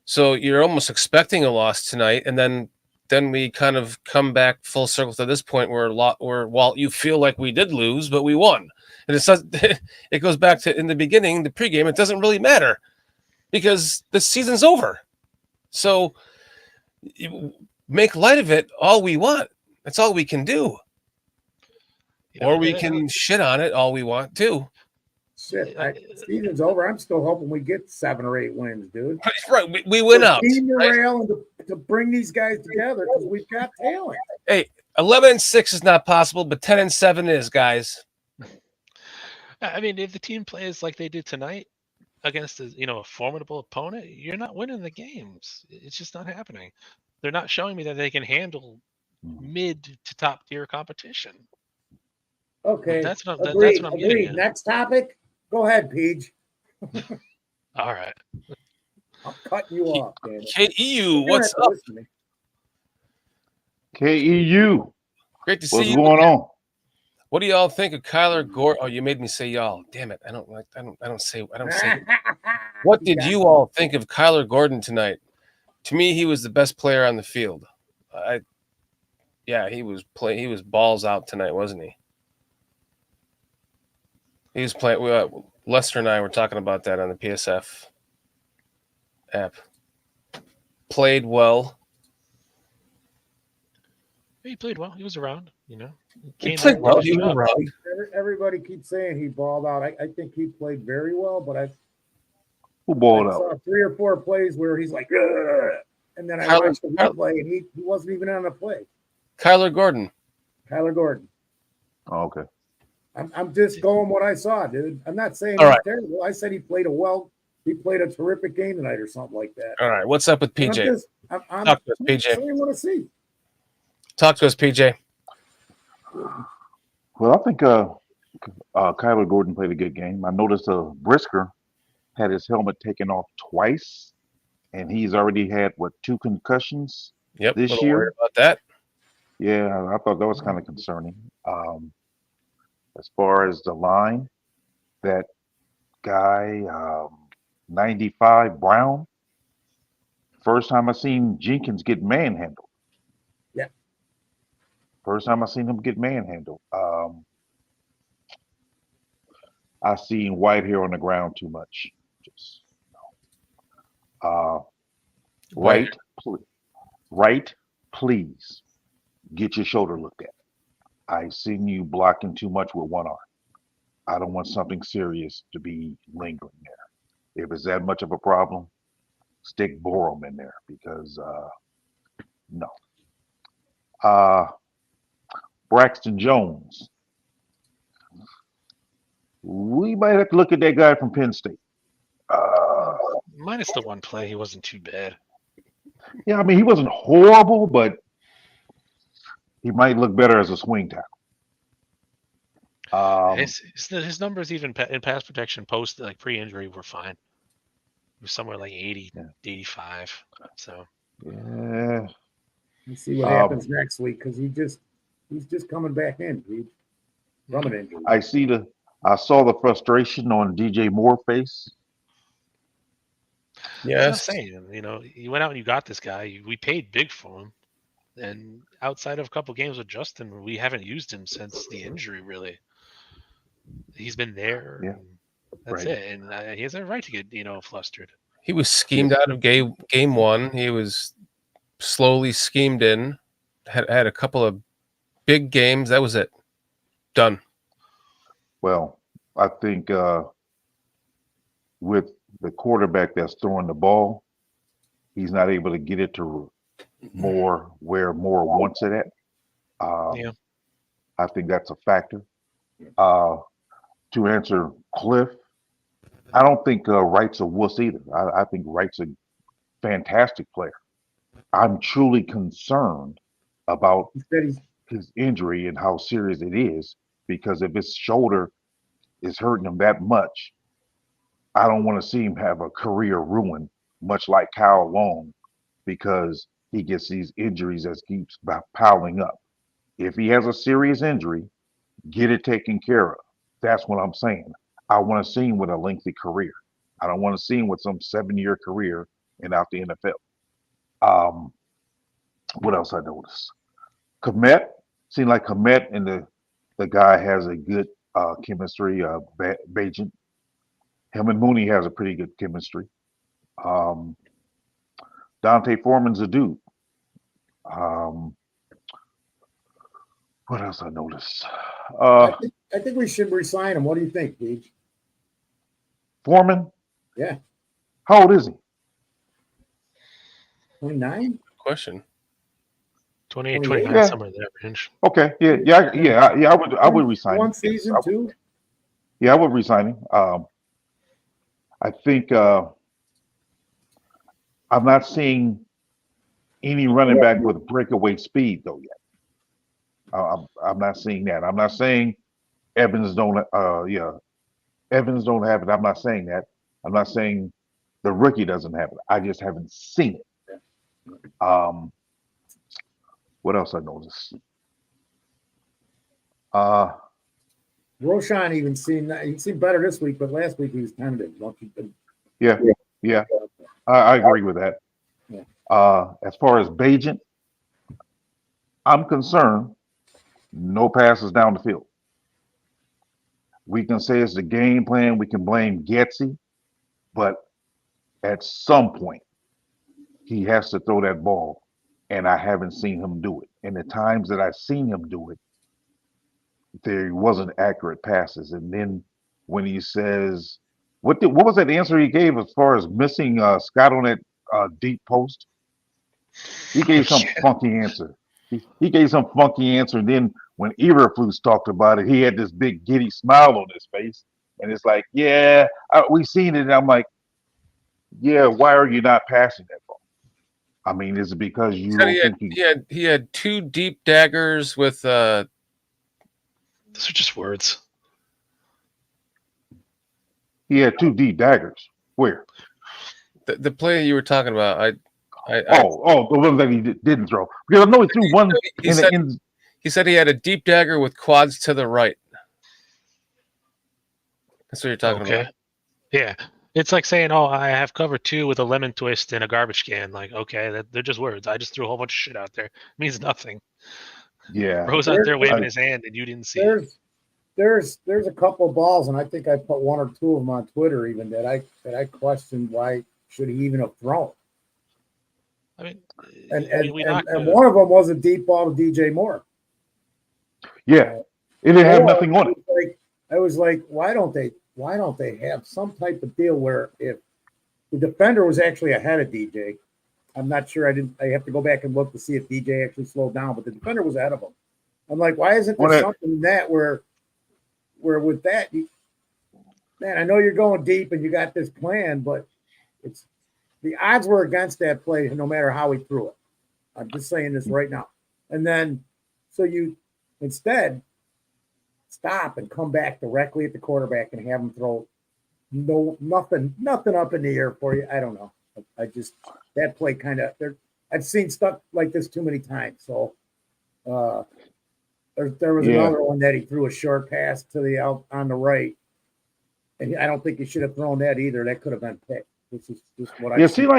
So you're almost expecting a loss tonight, and then we kind of come back full circle to this point where Walt, you feel like we did lose, but we won. And it goes back to in the beginning, the pregame. It doesn't really matter because the season's over. So make light of it all we want. That's all we can do. Or we can shit on it all we want too. Shit, season's over. I'm still hoping we get 7 or 8 wins, dude. Right, we win out. Team morale and to bring these guys together because we've got talent. Hey, 11-6 is not possible, but 10-7 is, guys. I mean, if the team plays like they did tonight against a formidable opponent, you're not winning the games. It's just not happening. They're not showing me that they can handle mid to top tier competition. Okay. That's what I'm Agreed. getting at. Next topic. Go ahead, Peach. All right. I'm cutting you off, man. KEU, what's up? KEU. Great to see What's you. going on? What do y'all think of Kyler Gordon? Oh, you made me say y'all. Damn it! I don't say. What did you all think of Kyler Gordon tonight? To me, he was the best player on the field. He was balls out tonight, wasn't he? He was playing. Lester and I were talking about that on the PSF app. Played well. He played well. He was around. He played well. He was around. Everybody keeps saying he balled out. I think he played very well, but Who balled out? saw 3 or 4 plays where he's like, "Ugh," and then I watched the replay and he wasn't even on the play. Kyler Gordon. Oh, okay. I'm just going what I saw, dude. I'm not saying All he's right. terrible. I said he played a terrific game tonight or something like that. All right. What's up with PJ? I'm Talk to us, PJ. saying what I see. Talk to us, PJ. Well, I think Kyler Gordon played a good game. I noticed Brisker had his helmet taken off twice, and he's already had 2 concussions Yep. this Little year. worried about that. Yeah, I thought that was kind of concerning. As far as the line, that guy, 95 Brown, first time I seen Jenkins get manhandled. Yeah. First time I seen him get manhandled. I seen Whitehair on the ground too much. Just right, please get your shoulder looked at. I seen you blocking too much with one arm. I don't want something serious to be lingering there. If it's that much of a problem, stick Borum in there because no. Braxton Jones. We might have to look at that guy from Penn State. Minus the one play, he wasn't too bad. Yeah, I mean, he wasn't horrible, but he might look better as a swing tackle. His numbers even in pass protection post pre-injury were fine. He was somewhere like 80, 85. So yeah. Let's see what happens next week because he's just coming back in, dude. From an injury. I saw the frustration on DJ Moore's face. Yes. I'm saying, you went out and you got this guy. We paid big for him. And outside of a couple games with Justin, we haven't used him since the injury, really. He's been there. Yeah. That's it. And he has a right to get, flustered. He was schemed out of game 1. He was slowly schemed in. Had a couple of big games. That was it. Done. Well, I think with the quarterback that's throwing the ball, he's not able to get it to Moore where Moore wants it at. I think that's a factor. To answer Cliff, I don't think Wright's a wuss either. I think Wright's a fantastic player. I'm truly concerned about his injury and how serious it is, because if his shoulder is hurting him that much, I don't want to see him have a career ruined, much like Kyle Long, because he gets these injuries that keeps piling up. If he has a serious injury, get it taken care of. That's what I'm saying. I want to see him with a lengthy career. I don't want to see him with some 7-year career and out the NFL. What else I noticed? Komet, seemed like Komet and the guy has a good chemistry. Bajan, him and Mooney has a pretty good chemistry. Dante Foreman's a dude. What else I noticed? I think we should resign him. What do you think, Deej? Foreman? Yeah. How old is he? 29? Question. 28, 29, Yeah. somewhere in that range. Okay. I would resign him. One Yes, season I would. too. Yeah, I would resign him. I think I'm not seeing any running back with breakaway speed though yet. I'm not seeing that. I'm not saying Evans don't. Evans don't have it. I'm not saying that. I'm not saying the rookie doesn't have it. I just haven't seen it. What else I noticed? Roshan even he seemed better this week, but last week he was tentative. Yeah, I agree with that. Yeah. As far as Bajent, I'm concerned. No passes down the field. We can say it's the game plan. We can blame Getsy, but at some point he has to throw that ball, and I haven't seen him do it. And the times that I've seen him do it, there wasn't accurate passes. And then when he says, what was that answer he gave as far as missing Scott on that deep post? He gave some funky answer. He gave some funky answer. And then when Eberflus talked about it, he had this big giddy smile on his face. And it's like, yeah, we seen it. And I'm like, yeah, why are you not passing that ball? I mean, is it because you don't think he had two deep daggers with those are just words. He had two deep daggers. Where? The play you were talking about. The one that he didn't throw. Because I know he threw one in the end. He said he had a deep dagger with quads to the right. That's what you're talking about. Yeah. It's like saying, "Oh, I have cover 2 with a lemon twist and a garbage can." Like, okay, they're just words. I just threw a whole bunch of shit out there. It means nothing. Yeah. Bro's out there waving his hand, and you didn't see it. There's a couple of balls, and I think I put one or two of them on Twitter even that I questioned why should he even have thrown. I mean, and one of them was a deep ball to DJ Moore. Yeah, it didn't have nothing on it. I was like, why don't they have some type of deal where if the defender was actually ahead of DJ, I'm not sure. I have to go back and look to see if DJ actually slowed down, but the defender was ahead of him. I'm like, why isn't there something in that where with that, man, I know you're going deep and you got this plan, but it's the odds were against that play no matter how he threw it. I'm just saying this right now. And then so you instead stop and come back directly at the quarterback and have him throw nothing up in the air for you. I don't know. I just that play kind of I've seen stuff like this too many times. So there was another one that he threw a short pass to the out on the right, and I don't think he should have thrown that either. That could have been picked. This is just what I seem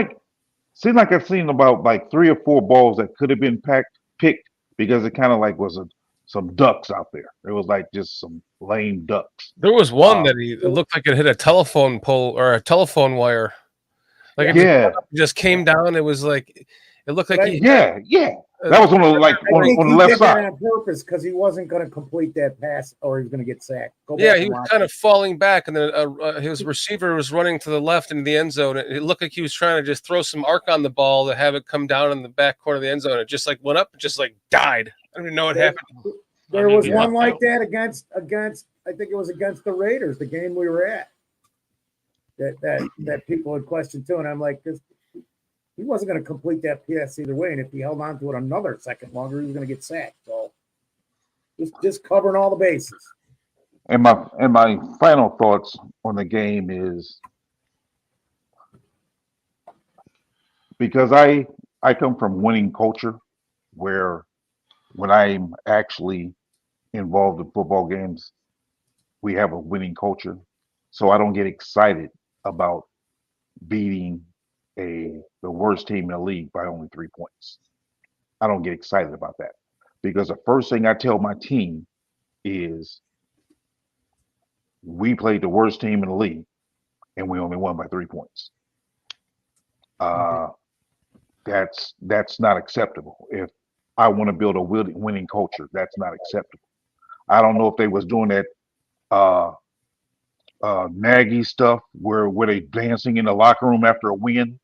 like I've seen about like 3 or 4 balls that could have been picked because it kind of like was some ducks out there. It was like just some lame ducks. There was one that it looked like it hit a telephone pole or a telephone wire. Like it just came down. It was like it looked like that was on the left side on purpose because he wasn't going to complete that pass or he was going to get sacked. He was kind of falling back, and then his receiver was running to the left into the end zone. It looked like he was trying to just throw some arc on the ball to have it come down in the back corner of the end zone. It just like went up, and just like died. I don't even know what happened. There was one like that against I think it was against the Raiders, the game we were at. That people had questioned too, and I'm like, he wasn't going to complete that pass either way, and if he held on to it another second longer, he was going to get sacked. So just covering all the bases. And my final thoughts on the game is because I come from winning culture where when I'm actually involved in football games, we have a winning culture. So I don't get excited about beating the worst team in the league by only 3 points. I don't get excited about that because the first thing I tell my team is we played the worst team in the league and we only won by 3 points. That's not acceptable. If I want to build a winning culture, that's not acceptable. I don't know if they was doing that Nagy stuff where they dancing in the locker room after a win.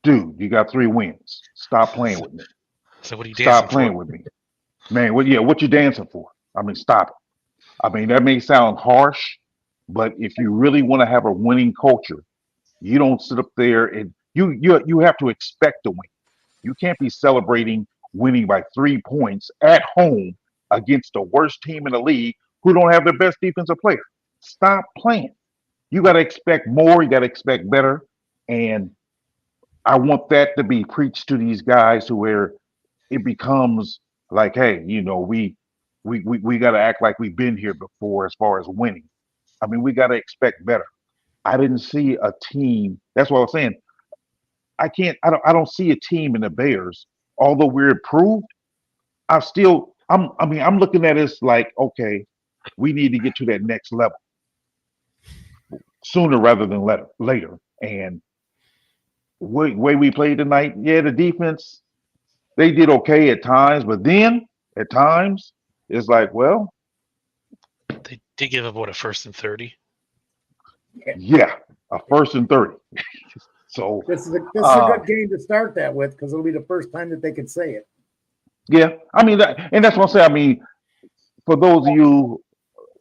Dude, you got 3 wins. Stop playing with me. So what are you Stop dancing playing for? with me, man. What you dancing for? I mean, stop it. I mean, that may sound harsh, but if you really want to have a winning culture, you don't sit up there and you have to expect to win. You can't be celebrating winning by 3 points at home against the worst team in the league who don't have their best defensive player. Stop playing. You got to expect more. You got to expect better. And I want that to be preached to these guys to where it becomes like, hey, we got to act like we've been here before as far as winning. I mean, we got to expect better. I didn't see a team. That's what I was saying. I don't see a team in the Bears, although we're improved. I'm looking at this like, okay, we need to get to that next level sooner rather than later. And way we played tonight, yeah, the defense, they did okay at times, but then at times it's like, well, They did give up what, a 1st and 30? yeah, a 1st and 30. So This is a good game to start that with because it'll be the first time that they can say it. yeah, I mean and that's what I'm saying. I mean, for those of you,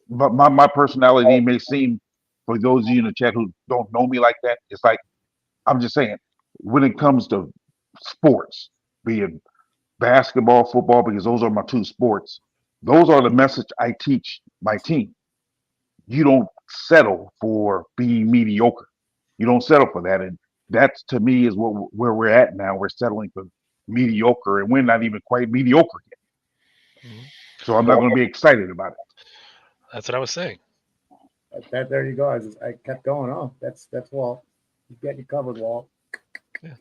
but my personality may seem, for those of you in the chat who don't know me like that, it's like I'm just saying, when it comes to sports, be it basketball, football, because those are my two sports, those are the message I teach my team. You don't settle for being mediocre. You don't settle for that. And that's, to me, is where we're at now. We're settling for mediocre, and we're not even quite mediocre yet. So I'm not going to be excited about it. That's what I was saying. There you go. I kept going. Oh, that's Walt. He's got you covered, Walt. Yeah.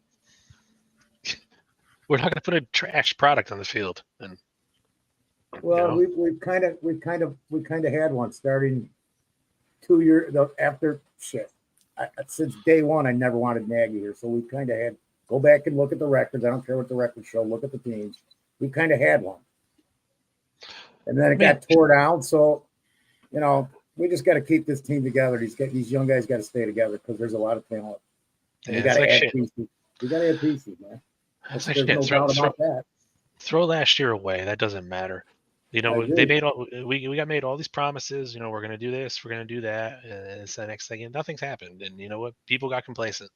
We're not going to put a trash product on the field. And well, we've kind of had one starting 2 years after shit. Since day one, I never wanted Nagy here, so we kind of had go back and look at the records. I don't care what the records show. Look at the teams. We kind of had one, and then it got tore down. So, we just got to keep this team together. These young guys got to stay together because there's a lot of talent. And we got to add pieces. We got to add pieces, man. There's no doubt about that. Throw last year away. That doesn't matter. They made we got made all these promises. We're going to do this, we're going to do that, and it's the next thing, and nothing's happened. And you know what? People got complacent,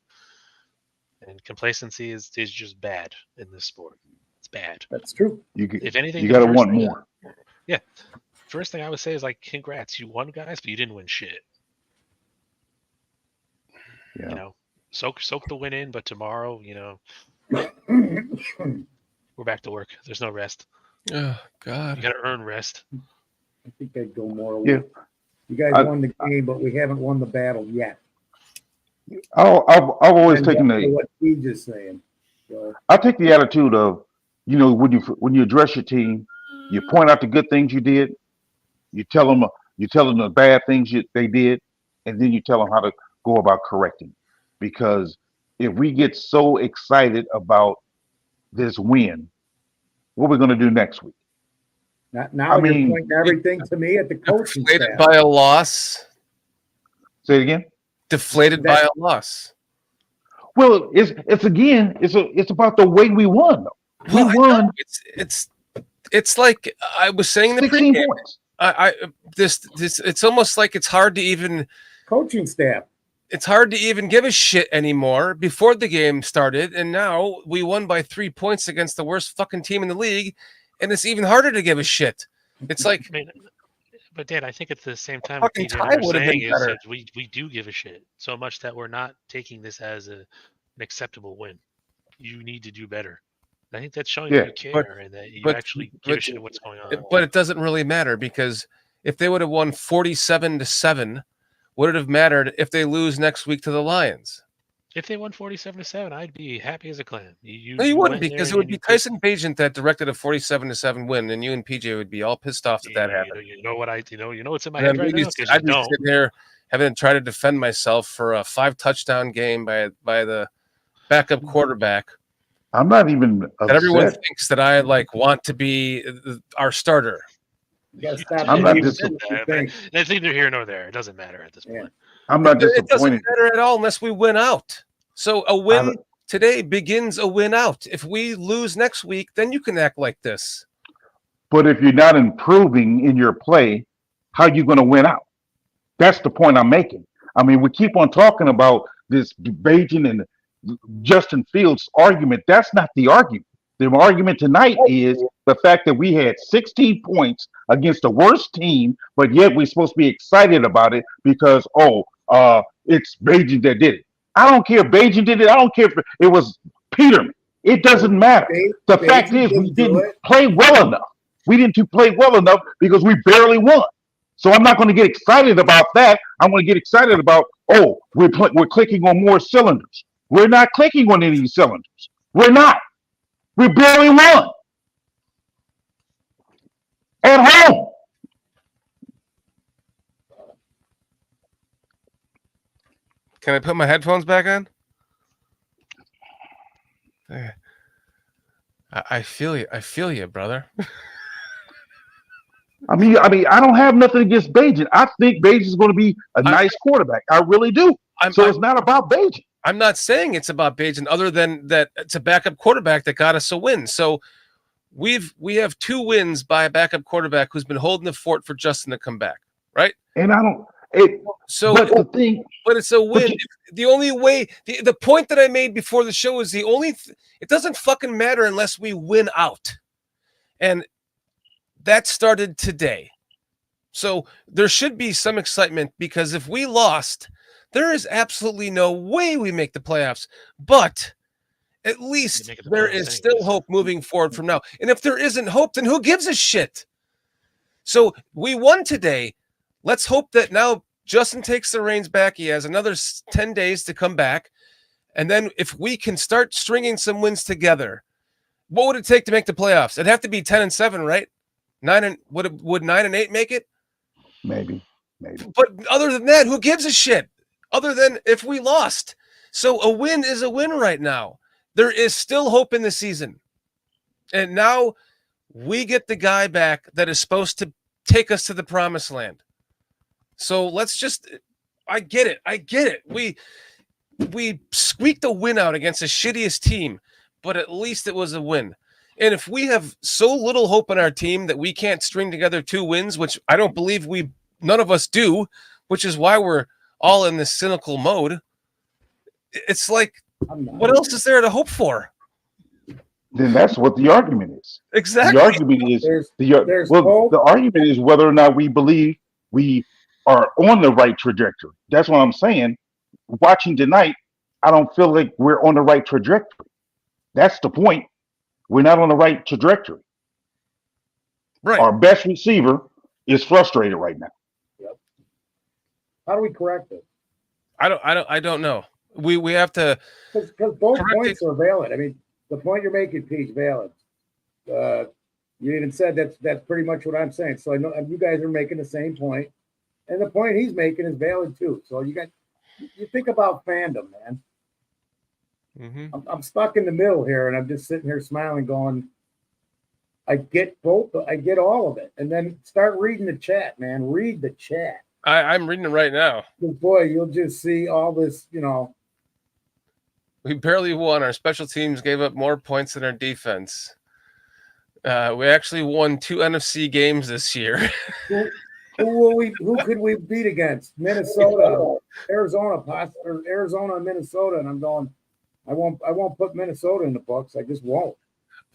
and complacency is just bad in this sport. It's bad. That's true. If anything, you got to want more. Yeah. First thing I would say is like, congrats, you won, guys, but you didn't win shit. Yeah. Soak the win in, but tomorrow, we're back to work. There's no rest. Oh God! You got to earn rest. I think I'd go more. Yeah. You guys won the game, but we haven't won the battle yet. I've always taken what he's just saying. So, I take the attitude of, when you address your team, you point out the good things you did, you tell them the bad things they did, and then you tell them how to go about correcting. Because if we get so excited about this win, what are we going to do next week? Now you're pointing everything to me at the coaching staff. Deflated by a loss. Say it again. Deflated by a loss. Well, it's about the way we won, though. We won. It's like I was saying the 16 pregame. points. It's almost like it's hard to even coaching staff. It's hard to even give a shit anymore before the game started, and now we won by 3 points against the worst fucking team in the league, and it's even harder to give a shit. It's like, but Dan, I think at the same time, fucking tie would have been better. We do give a shit so much that we're not taking this as an acceptable win. You need to do better. I think that's showing you care and that you actually give a shit what's going on. But it doesn't really matter, because if they would have won 47-7, would it have mattered if they lose next week to the Lions? If they won 47-7, I'd be happy as a clam. No, you wouldn't, because it would be Tyson Bagent that directed a 47-7 win, and you and PJ would be all pissed off that happened. You know what's in my head right now? I'd be sitting there having to try to defend myself for a 5-touchdown game by the backup quarterback. I'm not even upset. That everyone thinks that I want to be our starter. I'm not disappointed. That's neither here nor there. It doesn't matter at this point. I'm not disappointed. It doesn't matter at all unless we win out. So a win today begins a win out. If we lose next week, then you can act like this. But if you're not improving in your play, how are you going to win out? That's the point I'm making. I mean, we keep on talking about this Bajan and Justin Fields argument. That's not the argument. The argument tonight is the fact that we had 16 points against the worst team, but yet we're supposed to be excited about it because, it's Bajan that did it. I don't care if Bajan did it. I don't care if it was Peterman. It doesn't matter. The fact is we didn't play well enough. We didn't play well enough because we barely won. So I'm not going to get excited about that. I'm going to get excited about, we're clicking on more cylinders. We're not clicking on any cylinders. We're not. We barely won. At home. Can I put my headphones back on? There. I feel you. I feel you, brother. I mean, I don't have nothing against Bajan. I think Bajan's going to be a nice quarterback. I really do. It's not about Bajan. I'm not saying it's about Bajan, other than that it's a backup quarterback that got us a win. So we have 2 wins by a backup quarterback who's been holding the fort for Justin to come back, right? And I don't. But it's a win. The only way, the point that I made before the show is it doesn't fucking matter unless we win out, and that started today. So there should be some excitement, because if we lost, there is absolutely no way we make the playoffs. But at least there is still hope moving forward from now. And if there isn't hope, then who gives a shit? So we won today. Let's hope that now Justin takes the reins back. He has another 10 days to come back. And then if we can start stringing some wins together, what would it take to make the playoffs? It'd have to be 10-7, right? Would 9-8 make it? Maybe. But other than that, who gives a shit? Other than if we lost. So a win is a win right now. There is still hope in the season. And now we get the guy back that is supposed to take us to the promised land. So let's just, I get it. We squeaked a win out against the shittiest team, but at least it was a win. And if we have so little hope in our team that we can't string together 2 wins, which I don't believe none of us do, which is why we're all in this cynical mode, it's like, what else is there to hope for? Then that's what the argument is. Exactly. The argument is the argument is whether or not we believe we are on the right trajectory. That's what I'm saying. Watching tonight, I don't feel like we're on the right trajectory. That's the point. We're not on the right trajectory. Right. Our best receiver is frustrated right now. Yep. How do we correct it? I don't know. We have to, because both points are valid. I mean, the point you're making, Pete, is valid. You even said that's pretty much what I'm saying. So I know you guys are making the same point, and the point he's making is valid too. So you think about fandom, man. Mm-hmm. I'm stuck in the middle here, and I'm just sitting here smiling, going, I get both. I get all of it. And then start reading the chat, man. Read the chat. I'm reading it right now. Boy, you'll just see all this, We barely won. Our special teams gave up more points than our defense. We actually won 2 NFC games this year. Who could we beat against? Minnesota, Arizona, and Minnesota. And I'm going, I won't put Minnesota in the books. I just won't.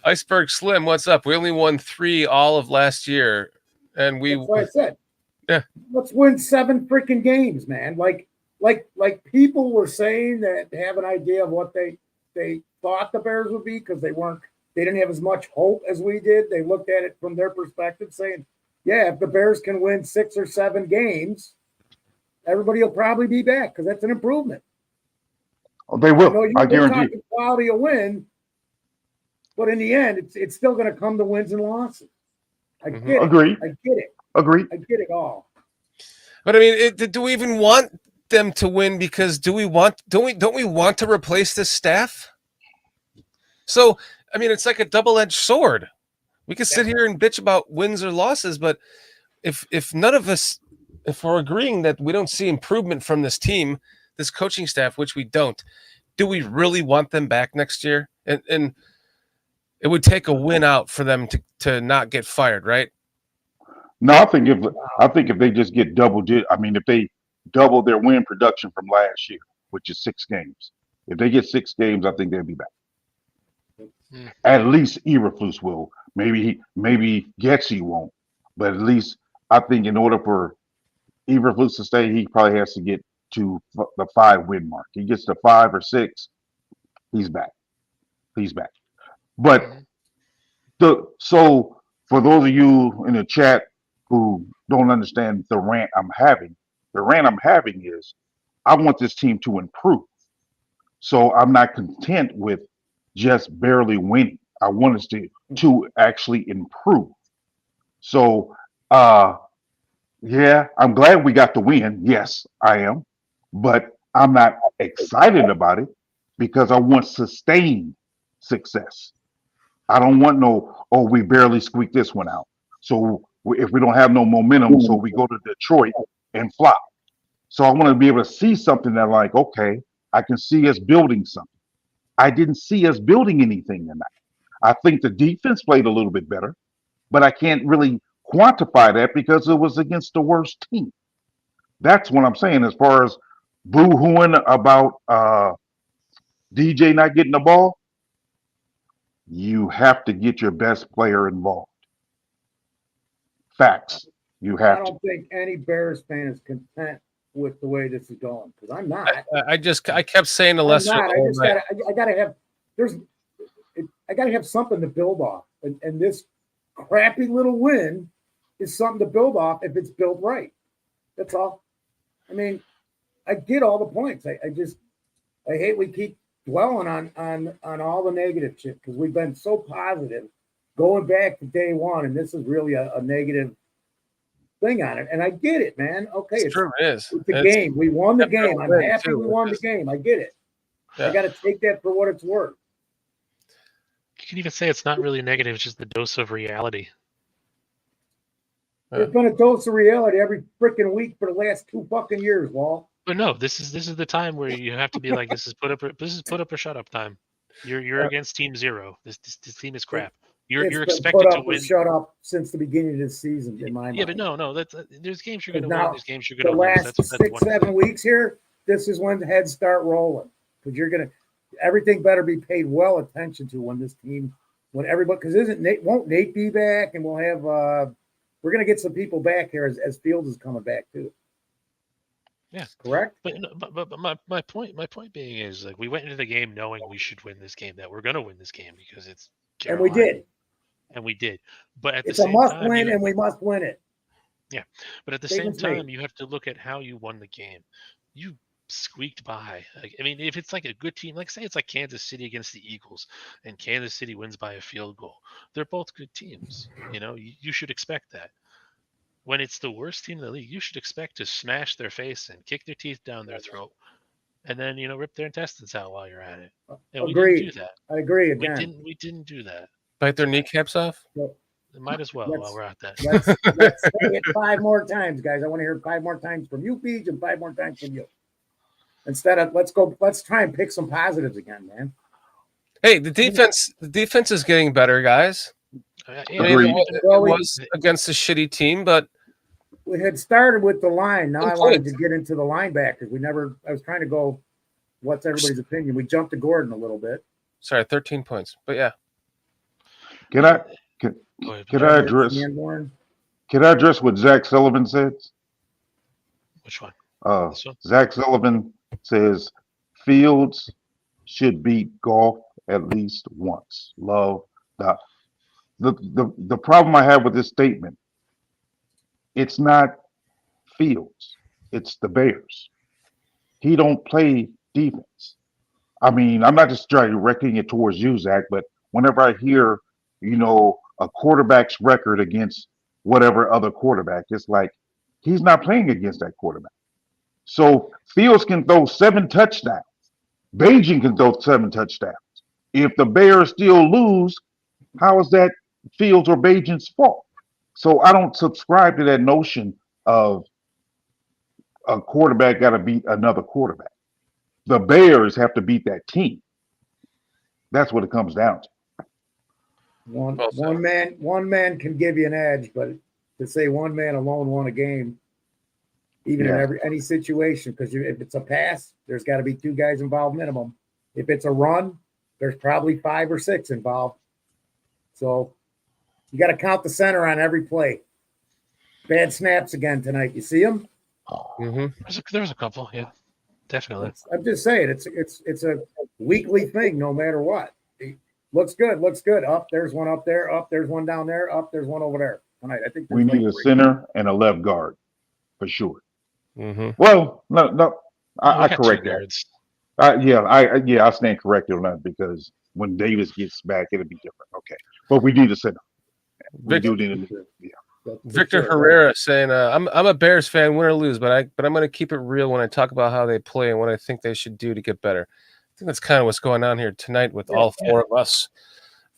Iceberg Slim, what's up? We only won 3 all of last year, and That's what I said. Yeah. Let's win 7 freaking games, man. Like people were saying that have an idea of what they thought the Bears would be, because they didn't have as much hope as we did. They looked at it from their perspective, saying, yeah, if the Bears can win 6 or 7 games, everybody will probably be back, because that's an improvement. Oh, they will. I guarantee. Quality of win, but in the end, it's still going to come to wins and losses. I get it. Agree. I get it. Agree. I get it all. But I mean, do we even want them to win? Because don't we want to replace this staff? So I mean, it's like a double-edged sword. We can sit here and bitch about wins or losses, but if none of us, if we're agreeing that we don't see improvement from this team, this coaching staff, which we don't, do we really want them back next year? And it would take a win out for them to not get fired, right? No, I think if they just get if they double their win production from last year, which is 6 games, if they get 6 games, I think they'll be back. At least Eberflus will. Maybe Getsy won't, but at least I think in order for Eberflus to stay, he probably has to get to the 5-win mark. He gets to 5 or 6, he's back. He's back. But so for those of you in the chat who don't understand the rant I'm having is I want this team to improve. So I'm not content with just barely winning. I want us to actually improve. So yeah, I'm glad we got the win. Yes, I am. But I'm not excited about it because I want sustained success. I don't want we barely squeaked this one out. So if we don't have no momentum, so we go to Detroit and flop. So I want to be able to see something that like, okay, I can see us building something. I didn't see us building anything tonight. I think the defense played a little bit better, but I can't really quantify that because it was against the worst team. That's what I'm saying as far as boo-hooing about DJ not getting the ball. You have to get your best player involved. Facts. You I have to. don't think any Bears fan is content with the way this is going because I'm not. I kept saying to Lester, I gotta have something to build off, and this crappy little win is something to build off if it's built right. That's all. I mean, I get all the points. I hate we keep dwelling on all the negative shit because we've been so positive going back to day one, and this is really a negative thing on it. And I get it, man. Okay, it's true. It is. It's the game. We won the game. I'm happy we won the game. I get it. Yeah. I got to take that for what it's worth. You can even say it's not really negative; it's just the dose of reality. There's been a dose of reality every freaking week for the last 2 fucking years, Walt. But no, this is the time where you have to be like, this is put up or shut up time. You're against Team Zero. This team is crap. You're expected to win. Shut up since the beginning of this season, in my mind. Yeah, but no. There's games you're going to win. There's games you're going to lose. The last 6-7 weeks here, this is when the heads start rolling because everything better be paid well attention to when everybody, because won't Nate be back, and we'll have we're going to get some people back here as Fields is coming back too. Yeah, correct. But my point being is like we went into the game knowing we should win this game, that we're going to win this game because it's Carolina. And we did. But at it's the same a must time, win, and we must win it. Yeah, but at the same time, you have to look at how you won the game. You squeaked by. Like, I mean, if it's like a good team, like say it's like Kansas City against the Eagles, and Kansas City wins by a field goal. They're both good teams. You should expect that. When it's the worst team in the league, you should expect to smash their face and kick their teeth down their throat, and then rip their intestines out while you're at it. And Agreed. we didn't do that. I agree. Again, we didn't do that. Bite their kneecaps off. Might as well while we're at that. Let's say it 5 more times, guys. I want to hear 5 more times from you, Peach, and 5 more times from you. Instead of let's try and pick some positives again, man. Hey, the defense is getting better, guys. It was against a shitty team, but we had started with the line. Now I wanted to get into the linebackers. I was trying to go, what's everybody's opinion? We jumped to Gordon a little bit. Sorry, 13 points. But yeah. Can I address what Zach Sullivan said? Which one? Zach Sullivan says Fields should beat Goff at least once. Love that. The problem I have with this statement, it's not Fields, it's the Bears. He don't play defense. I mean, I'm not just directing it towards you, Zach, but whenever I hear, a quarterback's record against whatever other quarterback, it's like he's not playing against that quarterback. So Fields can throw 7 touchdowns. Beijing can throw 7 touchdowns. If the Bears still lose, how is that Fields or Beijing's fault? So I don't subscribe to that notion of a quarterback got to beat another quarterback. The Bears have to beat that team. That's what it comes down to. One man can give you an edge, but to say one man alone won a game, even in any situation, because if it's a pass, there's got to be 2 guys involved minimum. If it's a run, there's probably 5 or 6 involved. So you got to count the center on every play. Bad snaps again tonight. You see them? Mm-hmm. There was a couple, yeah, definitely. I'm just saying it's a weekly thing, no matter what. Looks good. Up there's one up there. Up there's one down there. Up there's one over there. Tonight, I think we need a center and a left guard for sure. Mm-hmm. Well, no, I correct that. I stand corrected on that because when Davis gets back, it'll be different. Okay, but we need a center. We do need a Victor Herrera saying, "I'm a Bears fan, win or lose, but I'm going to keep it real when I talk about how they play and what I think they should do to get better." I think that's kind of what's going on here tonight with all 4 of us,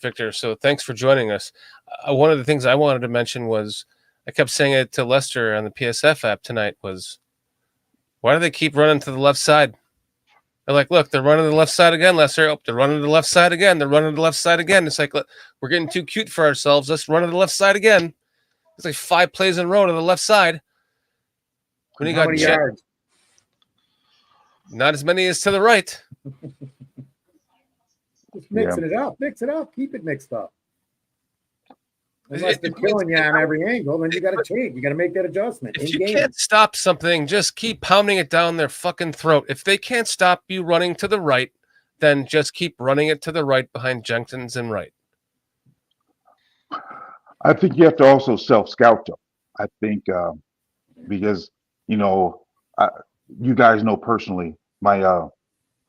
Victor. So thanks for joining us. One of the things I wanted to mention was I kept saying it to Lester on the PSF app tonight was, why do they keep running to the left side? They're like, look, they're running to the left side again, Lester. Oh, they're running to the left side again. They're running to the left side again. It's like, look, we're getting too cute for ourselves. Let's run to the left side again. It's like 5 plays in a row to the left side. When you got many yards? Not as many as to the right. Just mix it up. Keep it mixed up. Unless they're killing you on every angle, then you got to change. You got to make that adjustment. If you can't stop something, just keep pounding it down their fucking throat. If they can't stop you running to the right, then just keep running it to the right behind Jenkins and Wright. I think you have to also self-scout them. I think because, you guys know personally my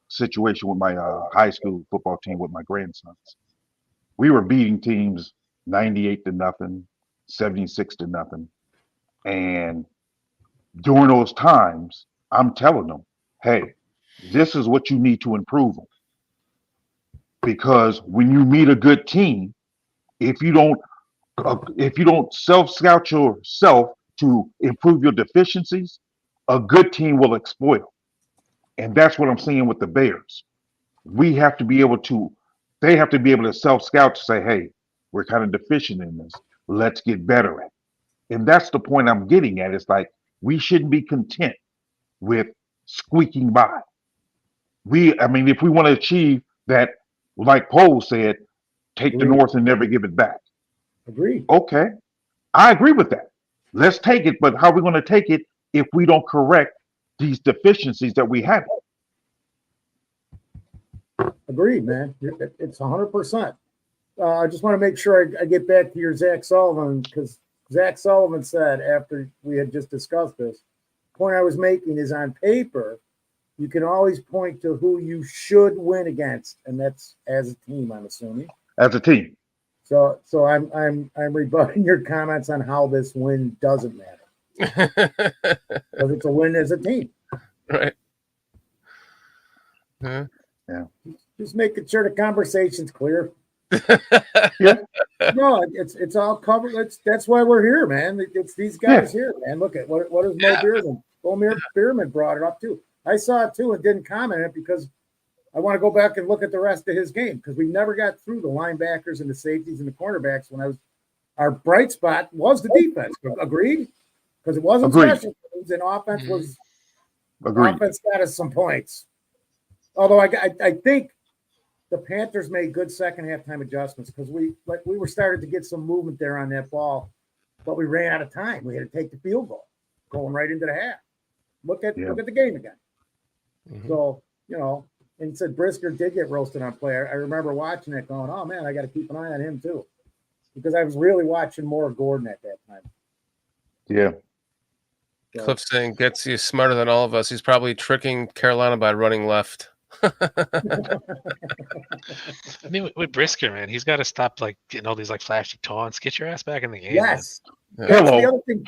situation with my high school football team with my grandsons. We were beating teams 98-0, 76-0. And during those times, I'm telling them, hey, this is what you need to improve on. Because when you meet a good team, if you don't self-scout yourself to improve your deficiencies, a good team will exploit them. And that's what I'm seeing with the Bears. They have to be able to self-scout to say, hey, we're kind of deficient in this. Let's get better at it. And that's the point I'm getting at. It's like we shouldn't be content with squeaking by. If we want to achieve that, like Poe said, take the North and never give it back. Agreed. Okay. I agree with that. Let's take it, but how are we going to take it if we don't correct these deficiencies that we have? Agreed, man. It's 100%. I just want to make sure I get back to your Zach Sullivan, because Zach Sullivan said after we had just discussed this, the point I was making is on paper, you can always point to who you should win against, and that's as a team, I'm assuming. As a team. So I'm rebutting your comments on how this win doesn't matter. Because it's a win as a team. Right. Yeah. Just making sure the conversation's clear. Yeah. No, it's all covered. That's why we're here, man. It's these guys here, man. Look at what is Mo Bierman? Omir Bierman brought it up too. I saw it too and didn't comment it because I want to go back and look at the rest of his game because we never got through the linebackers and the safeties and the cornerbacks our bright spot was the defense. Agreed? Because it wasn't special teams and offense was offense got us some points. Although I think the Panthers made good second halftime adjustments because we were starting to get some movement there on that ball, but we ran out of time. We had to take the field goal going right into the half. Look at the game again. Mm-hmm. So, and it said Brisker did get roasted on play. I remember watching it going, oh, man, I got to keep an eye on him too. Because I was really watching more Gordon at that time. Yeah. So. Cliff saying, Getsy is smarter than all of us. He's probably tricking Carolina by running left. With Brisker, man, he's got to stop getting all these flashy taunts. Get your ass back in the game. Yes. Man. That's the other thing.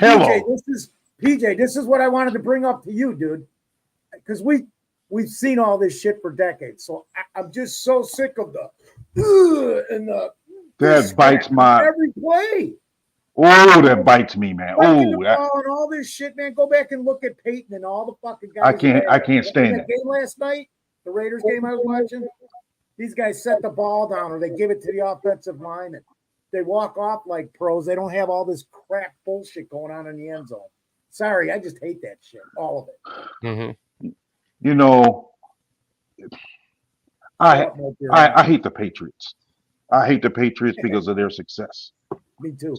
PJ, this is what I wanted to bring up to you, dude. Because we've seen all this shit for decades. So I'm just so sick of that bites my every play. Oh, that bites me, man. And all this shit, man. Go back and look at Peyton and all the fucking guys. I can't stand it. Game last night. the Raiders game I was watching, these guys set the ball down or they give it to the offensive line and they walk off like pros. They don't have all this crap bullshit going on in the end zone. Sorry, I just hate that shit. All of it. Mm-hmm. You know, I Shut up, Mo Beerman. I hate the Patriots. I hate the Patriots because of their success. Me too.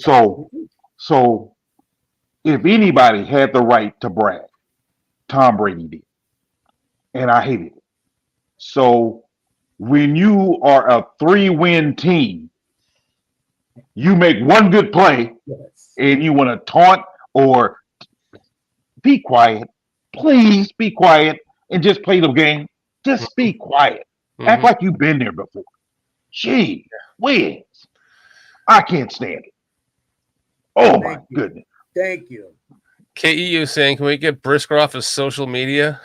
So if anybody had the right to brag, Tom Brady did, and I hated it. So when you are a 3-win team, you make one good play Yes. and you want to taunt or be quiet. Please be quiet and just play the game. Just be quiet. Act like you've been there before. Gee, whiz. I can't stand it. Oh my goodness. Thank you. KEU saying, can we get Brisker off his social media?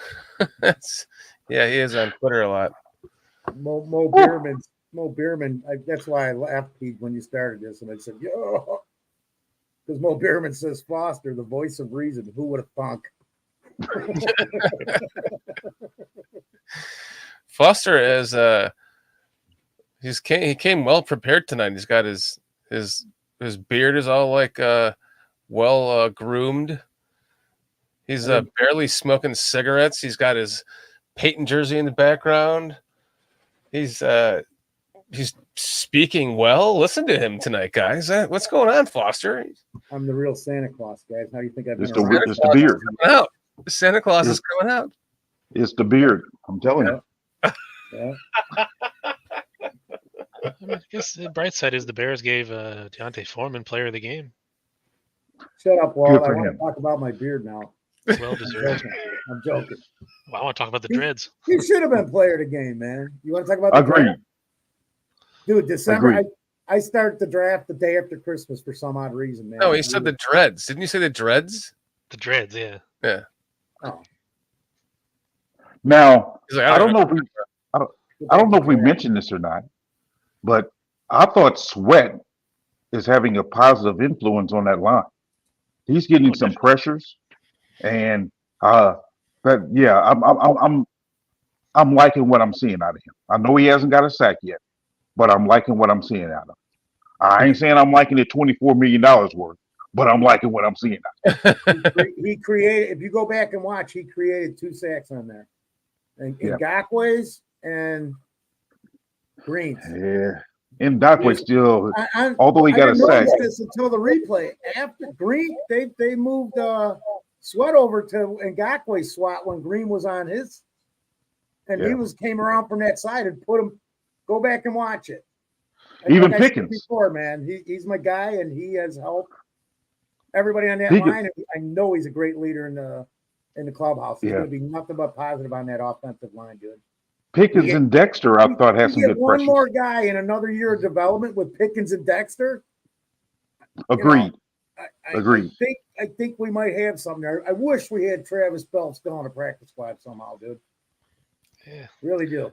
Yeah, he is on Twitter a lot. Mo Beerman. That's why I laughed, Pete, when you started this, and I said, "Yo," because Mo Beerman says Foster, the voice of reason. Who would have thunk? Foster is he came well prepared tonight. He's got his beard is all like well groomed. He's barely smoking cigarettes. He's got his Peyton jersey in the background. He's speaking well. Listen to him tonight, guys. What's going on, Foster? I'm the real Santa Claus, guys. How do you think I've been? It's the beard. Out. Santa Claus is coming out. It's the beard. I'm telling you. Yeah. I guess the bright side is the Bears gave Deontay Foreman player of the game. Shut up, Walt. Good I for want him. to talk about my beard now. Well deserved. I'm joking. Well, I want to talk about the dreads. He should have been player of the game, man. You want to talk about the Agreed. draft? Dude, December. Agreed. I start the draft the day after Christmas for some odd reason, man. No, he said the dreads. Didn't you say the dreads? The dreads, yeah. Yeah. Oh. Now, He's like, I don't know if we mentioned this or not, but I thought Sweat is having a positive influence on that line. He's getting some pressures, and I'm liking what I'm seeing out of him. I know he hasn't got a sack yet, but I'm liking what I'm seeing out of him. I ain't saying I'm liking it $24 million worth, but I'm liking what I'm seeing out of him. He created. If you go back and watch, he created 2 sacks on there, and Ngakwe's and Green's. Yeah. And Dockway still, although he got a sack. I didn't notice this until the replay. After Green, they moved Sweat over to Ngakwe's swat when Green was on his, and he came around from that side and put him. Go back and watch it. Even like I said Pickens. before, man, he's my guy, and he has helped everybody on that line. And I know he's a great leader in the clubhouse. He's going to be nothing but positive on that offensive line, dude. Pickens and Dexter, I thought, had some good one pressure. more guy in another year of development with Pickens and Dexter. Agreed. Agreed. I think we might have something there. I wish we had Travis Bell still on the practice squad somehow, dude. Yeah. Really do.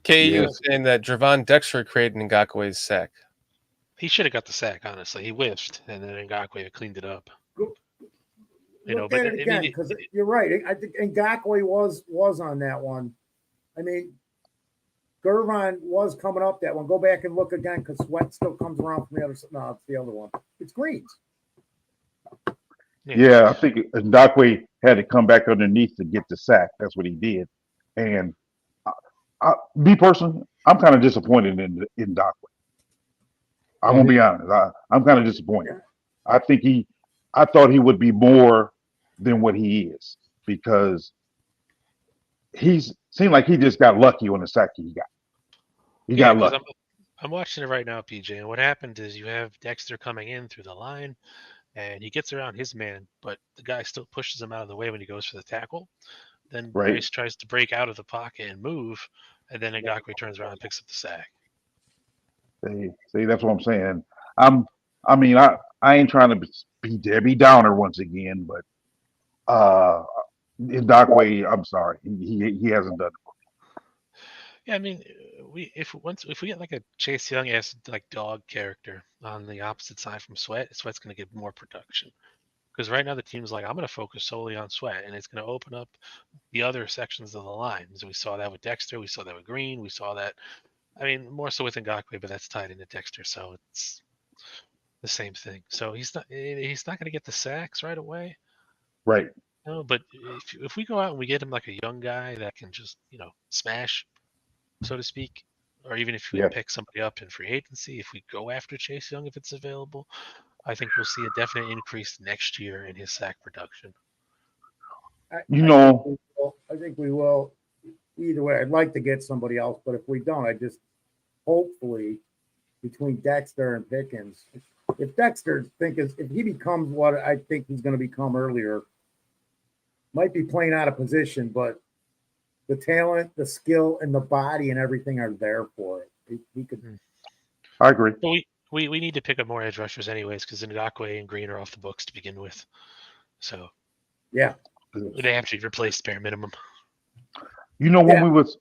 KU was saying that Javon Dexter created Ngakwe's sack. He should have got the sack, honestly. He whiffed, and then Ngakwe cleaned it up. Look at it again, because you're right. I think Ngakwe was on that one. I mean, Gervon was coming up that one. Go back and look again because Sweat still comes around from the other side. No, it's the other one. It's Greens. Yeah, I think Dockway had to come back underneath to get the sack. That's what he did. And me personally, I'm kind of disappointed in Dockway. I'm gonna be honest. I'm kind of disappointed. I thought he would be more than what he is because seemed like he just got lucky on the sack he got. He got lucky. I'm watching it right now, PJ, and what happened is you have Dexter coming in through the line, and he gets around his man, but the guy still pushes him out of the way when he goes for the tackle. Then Bryce tries to break out of the pocket and move, and then Ngakwe turns around and picks up the sack. See, that's what I'm saying. I ain't trying to be Debbie Downer once again, but in Dockway, I'm sorry, he hasn't done it for me. Yeah, I mean, if we get like a Chase Young-esque like dog character on the opposite side from Sweat's going to get more production. Because right now the team's like, I'm going to focus solely on Sweat, and it's going to open up the other sections of the line. So we saw that with Dexter. We saw that with Green. We saw that, I mean, more so with Ngakoue, but that's tied into Dexter. So it's the same thing. So he's not going to get the sacks right away. Right. No, but if we go out and we get him like a young guy that can just, smash, so to speak, or even if we Yeah. pick somebody up in free agency, if we go after Chase Young, if it's available, I think we'll see a definite increase next year in his sack production. I think we will. Either way, I'd like to get somebody else, but if we don't, I just hopefully between Dexter and Pickens, if Dexter if he becomes what I think he's going to become earlier, might be playing out of position, but the talent, the skill, and the body and everything are there for it. He could. I agree. But we need to pick up more edge rushers anyways, because Ngakoue and Green are off the books to begin with. So yeah, they have to be replaced bare minimum. When we was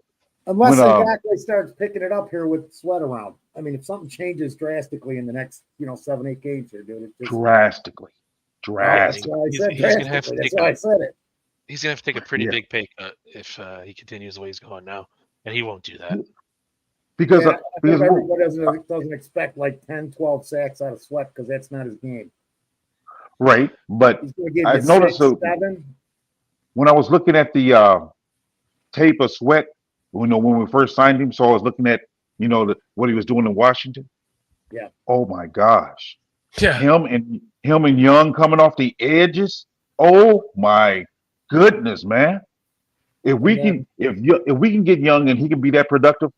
unless Ngakoue starts picking it up here with Sweat around. I mean, if something changes drastically in the next 7-8 games here, dude, drastically. That's why I said drastically. That's why I said it. He's gonna have to take a pretty big pay cut if he continues the way he's going now, and he won't do that. Because everybody doesn't expect like 10, 12 sacks out of Sweat because that's not his game. Right, but I noticed 7. When I was looking at the tape of Sweat, when we first signed him, so I was looking at what he was doing in Washington. Yeah. Oh my gosh. Yeah. Him and Young coming off the edges. Oh my goodness, man. If we can get Young and he can be that productive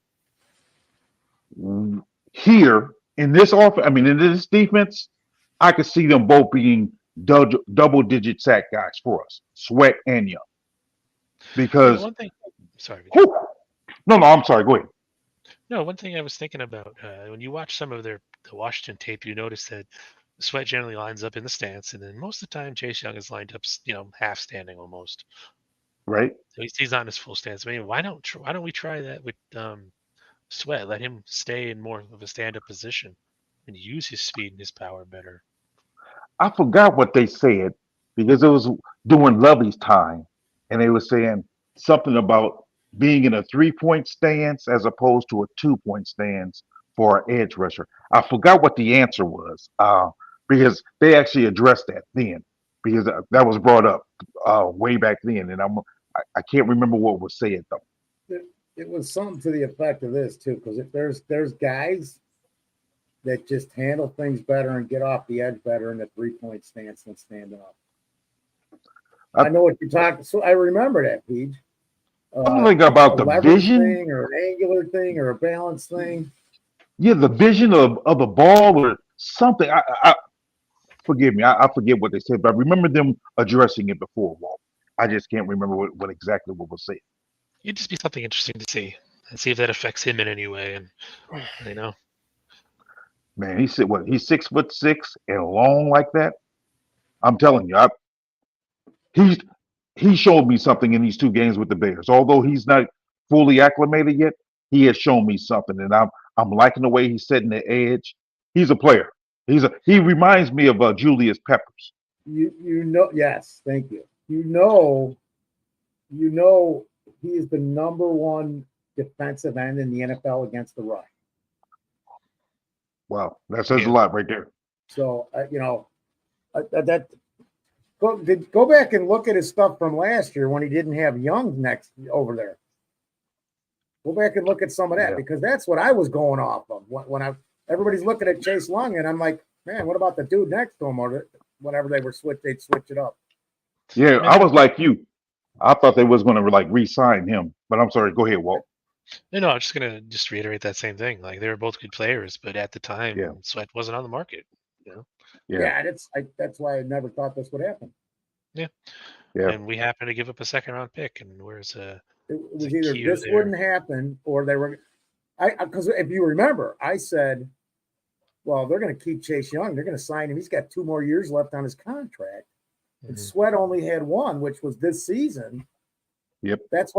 here in this offense, in this defense, I could see them both being double-digit sack guys for us, Sweat and Young. Because one thing, sorry. No, I'm sorry. Go ahead. No, one thing I was thinking about when you watch some of the Washington tape, you notice that Sweat generally lines up in the stance, and then most of the time Chase Young is lined up, half standing almost. Right. So he's not in his full stance. I mean, why don't we try that with Sweat? Let him stay in more of a stand-up position and use his speed and his power better. I forgot what they said because it was during Lovey's time, and they were saying something about being in a 3-point stance as opposed to a 2-point stance for an edge rusher. I forgot what the answer was because they actually addressed that then because that was brought up way back then, and I can't remember what was said though. It was something to the effect of this too, because if there's guys that just handle things better and get off the edge better in a 3-point stance than standing up. I know what you're talking. So I remember that, Pete. Something about the vision thing or an angular thing or a balance thing. Yeah, the vision of the ball or something. I forgive me. I forget what they said, but I remember them addressing it before, Walt. I just can't remember what exactly what was said. It'd just be something interesting to see and see if that affects him in any way. And Man, he's 6'6" and long like that. I'm telling you, he showed me something in these 2 games with the Bears. Although he's not fully acclimated yet, he has shown me something, and I'm liking the way he's setting the edge. He's a player. He reminds me of Julius Peppers. Yes, thank you. He is the number 1 defensive end in the NFL against the run. Wow, that says a lot right there. So go back and look at his stuff from last year when he didn't have Young next over there. Go back and look at some of that because that's what I was going off of when everybody's looking at Chase Young and I'm like, man, what about the dude next to him? Or whenever they'd switch it up. Yeah, I was like you. I thought they was going to re-sign him, but I'm sorry. Go ahead, Walt. No, I'm just gonna reiterate that same thing. Like they were both good players, but at the time, Sweat wasn't on the market. Yeah, that's why I never thought this would happen. Yeah. And we happened to give up a 2nd-round pick, and where's it was either this wouldn't happen or they were. Because if you remember, I said, well, they're going to keep Chase Young. They're going to sign him. He's got 2 more years left on his contract. And Sweat only had 1, which was this season. Yep. That's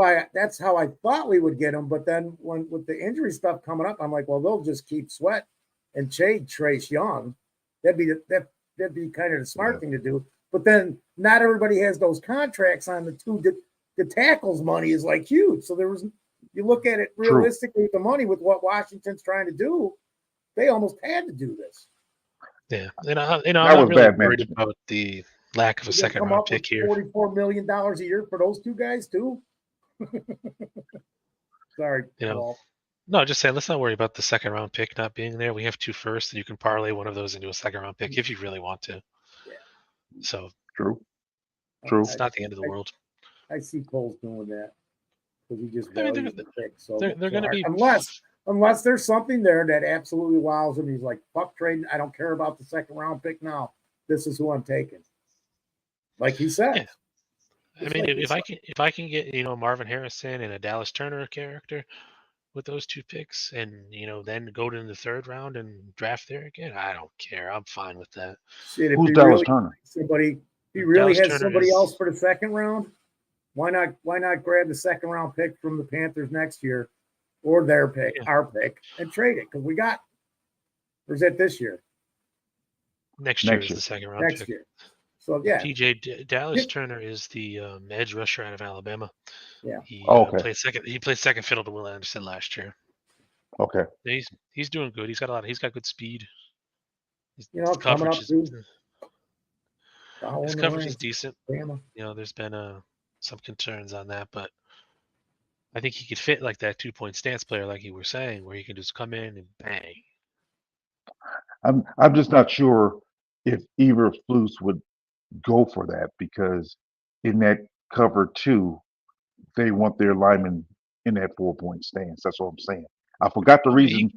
how I thought we would get him. But then with the injury stuff coming up, I'm like, well, they'll just keep Sweat and trade Chase Young. That'd be kind of the smart thing to do. But then not everybody has those contracts on the two. The tackles money is like huge. So you look at it realistically, the money with what Washington's trying to do, they almost had to do this. Yeah, I'm That not was really bad worried management. about the lack of a Did they second come round up with pick here. $44 million a year for those two guys too? Sorry, Paul. No, just saying, let's not worry about the second round pick not being there. We have 2 firsts, and you can parlay one of those into a second round pick if you really want to. Yeah. So True. it's not the end of the world. I see Cole's doing that because he just I mean, values the pick. So they're going to be unless there's something there that absolutely wows him. He's like, fuck trading. I don't care about the second round pick now. This is who I'm taking. Like he said. Yeah. I mean, if I can get Marvin Harrison and a Dallas Turner character with those 2 picks, and then go to the 3rd round and draft there again, I don't care. I'm fine with that. Shit, if Who's he Dallas really Turner? If he really Dallas has Turner somebody is- else for the second round, why not grab the second round pick from the Panthers next year, or their pick, our pick, and trade it? Because we got, or is that this year? Next year is the second round Next pick. year. So yeah, Dallas Turner is the edge rusher out of Alabama. Yeah. He Okay. played second. He played second fiddle to Will Anderson last year. Okay. He's doing good. He's got good speed. His coming coverage up is through. his coverage is decent. Bama. There's been some concerns on that, but I think he could fit like that 2-point stance player, like you were saying, where he can just come in and bang. I'm just not sure if Eberflus would go for that, because in that cover 2, they want their linemen in that 4-point stance. That's what I'm saying. I forgot the reason.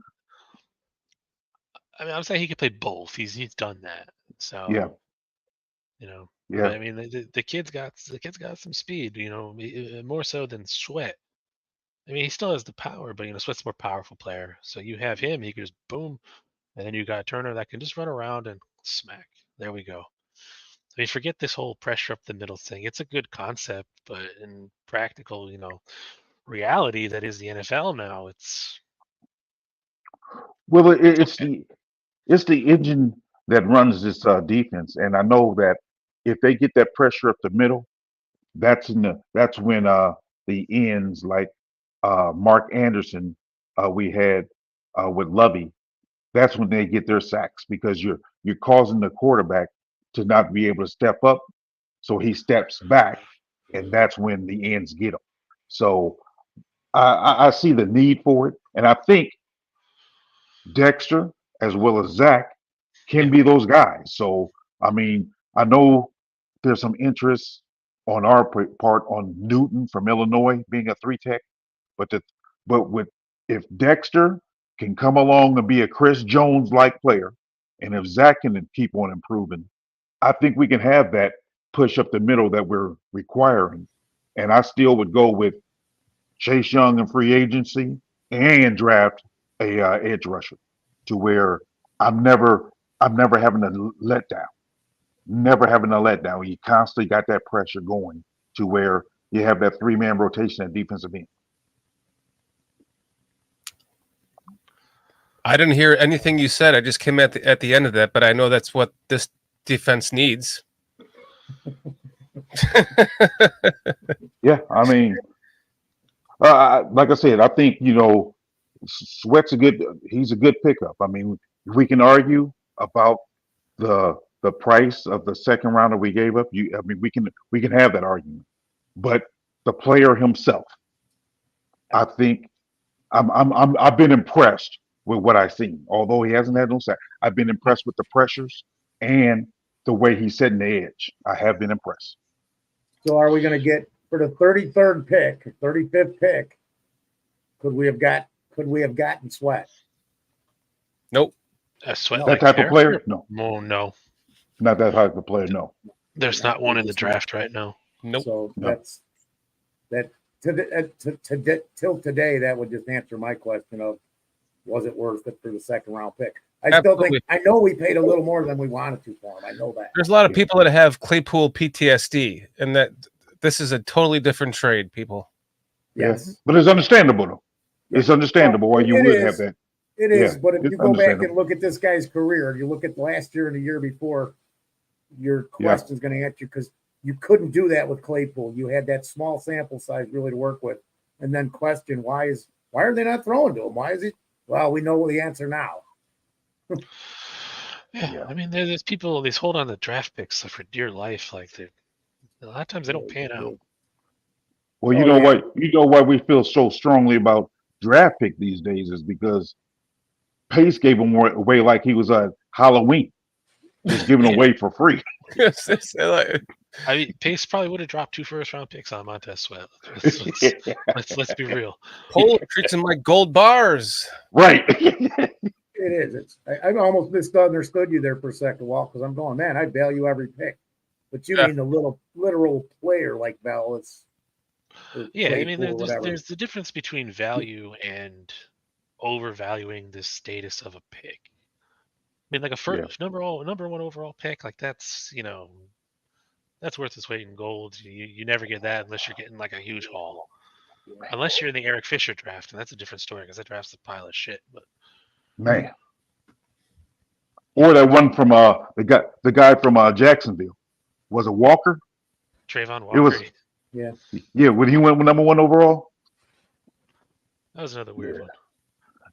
I'm saying he could play both. He's done that. So Yeah. Yeah. Yeah. But I mean, the kid's got some speed. More so than Sweat. I mean, he still has the power, but Sweat's a more powerful player. So you have him, he can just boom, and then you got Turner that can just run around and smack. There we go. I mean, forget this whole pressure up the middle thing. It's a good concept, but in practical, reality that is the NFL now, it's Well, it's the engine that runs this defense, and I know that if they get that pressure up the middle, that's when the ends like Mark Anderson we had with Lovey. That's when they get their sacks, because you're causing the quarterback to not be able to step up, so he steps back, and that's when the ends get him. So I see the need for it, and I think Dexter as well as Zach can be those guys. So I mean, I know there's some interest on our part on Newton from Illinois being a 3 tech, but if Dexter can come along and be a Chris Jones like player, and if Zach can keep on improving, I think we can have that push up the middle that we're requiring. And I still would go with Chase Young in free agency and draft a edge rusher, to where I'm never having a letdown. Never having a letdown. You constantly got that pressure going, to where you have that 3-man rotation at defensive end. I didn't hear anything you said. I just came at the end of that, but I know that's what this defense needs. Yeah, I mean, like I said, I think Sweat's he's a good pickup. I mean, we can argue about the price of the second rounder we gave up. I mean, we can have that argument, but the player himself, I think I've been impressed with what I've seen. Although he hasn't had no sack, I've been impressed with the pressures and the way he's setting the edge. I have been impressed. So are we going to get for the 33rd pick, 35th pick? Could we have gotten Sweat? Nope. Sweat That type of player? No. No. Not that type of player. No. There's not one in the draft right now. Nope. So No. till today, that would just answer my question of, was it worth it for the second round pick? I still think, I know we paid a little more than we wanted to for him. I know that. There's a lot of people that have Claypool PTSD, and that this is a totally different trade, people. Yes. But it's understandable, though. It's understandable why you would have that. It is, Yeah, but if it's you go back and understandable. look at this guy's career, you look at last year and the year before, your question's going to answer because you couldn't do that with Claypool. You had that small sample size really to work with, and then question why are they not throwing to him? Why is he? Well, we know the answer now. Yeah, I mean, there's people they hold on to draft picks for dear life. Like a lot of times they don't pan out. Well, you know what? You know why we feel so strongly about draft pick these days is because Pace gave him away like he was a Halloween, just giving away for free. I mean, Pace probably would have dropped 2 first-round picks on Montez Sweat. Let's be real. Pole treats him like gold bars. Right. It is. I almost misunderstood you there for a second, Walt, because I'm going, man, I value every pick. But you mean the literal player like Bell. Yeah, I mean, there's the difference between value and overvaluing the status of a pick. I mean, like a first number one overall pick, like that's that's worth its weight in gold. You never get that unless you're getting like a huge haul. Unless you're in the Eric Fisher draft, and that's a different story because that draft's a pile of shit. But man, or that one from the guy from Jacksonville, was it Walker? Trayvon Walker. It was when he went number 1 overall. That was another weird one.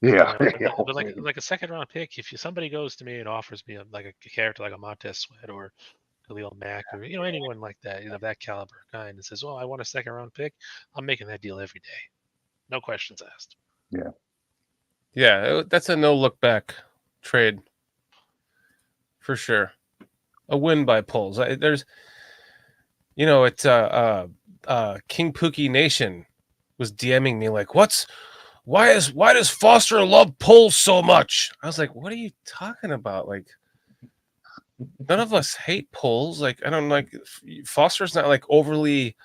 Yeah, but like a second-round pick, if somebody goes to me and offers me a character like a Montez Sweat or Khalil Mack or anyone like that, that caliber kind, and says, "Oh, I want a second-round pick," I'm making that deal every day, no questions asked. Yeah, that's a no look back trade for sure. A win by polls. There's, it's King Pookie Nation was DMing me like, why does Foster love polls so much? I was like, what are you talking about? Like, none of us hate polls. Like, I don't like Foster's not like overly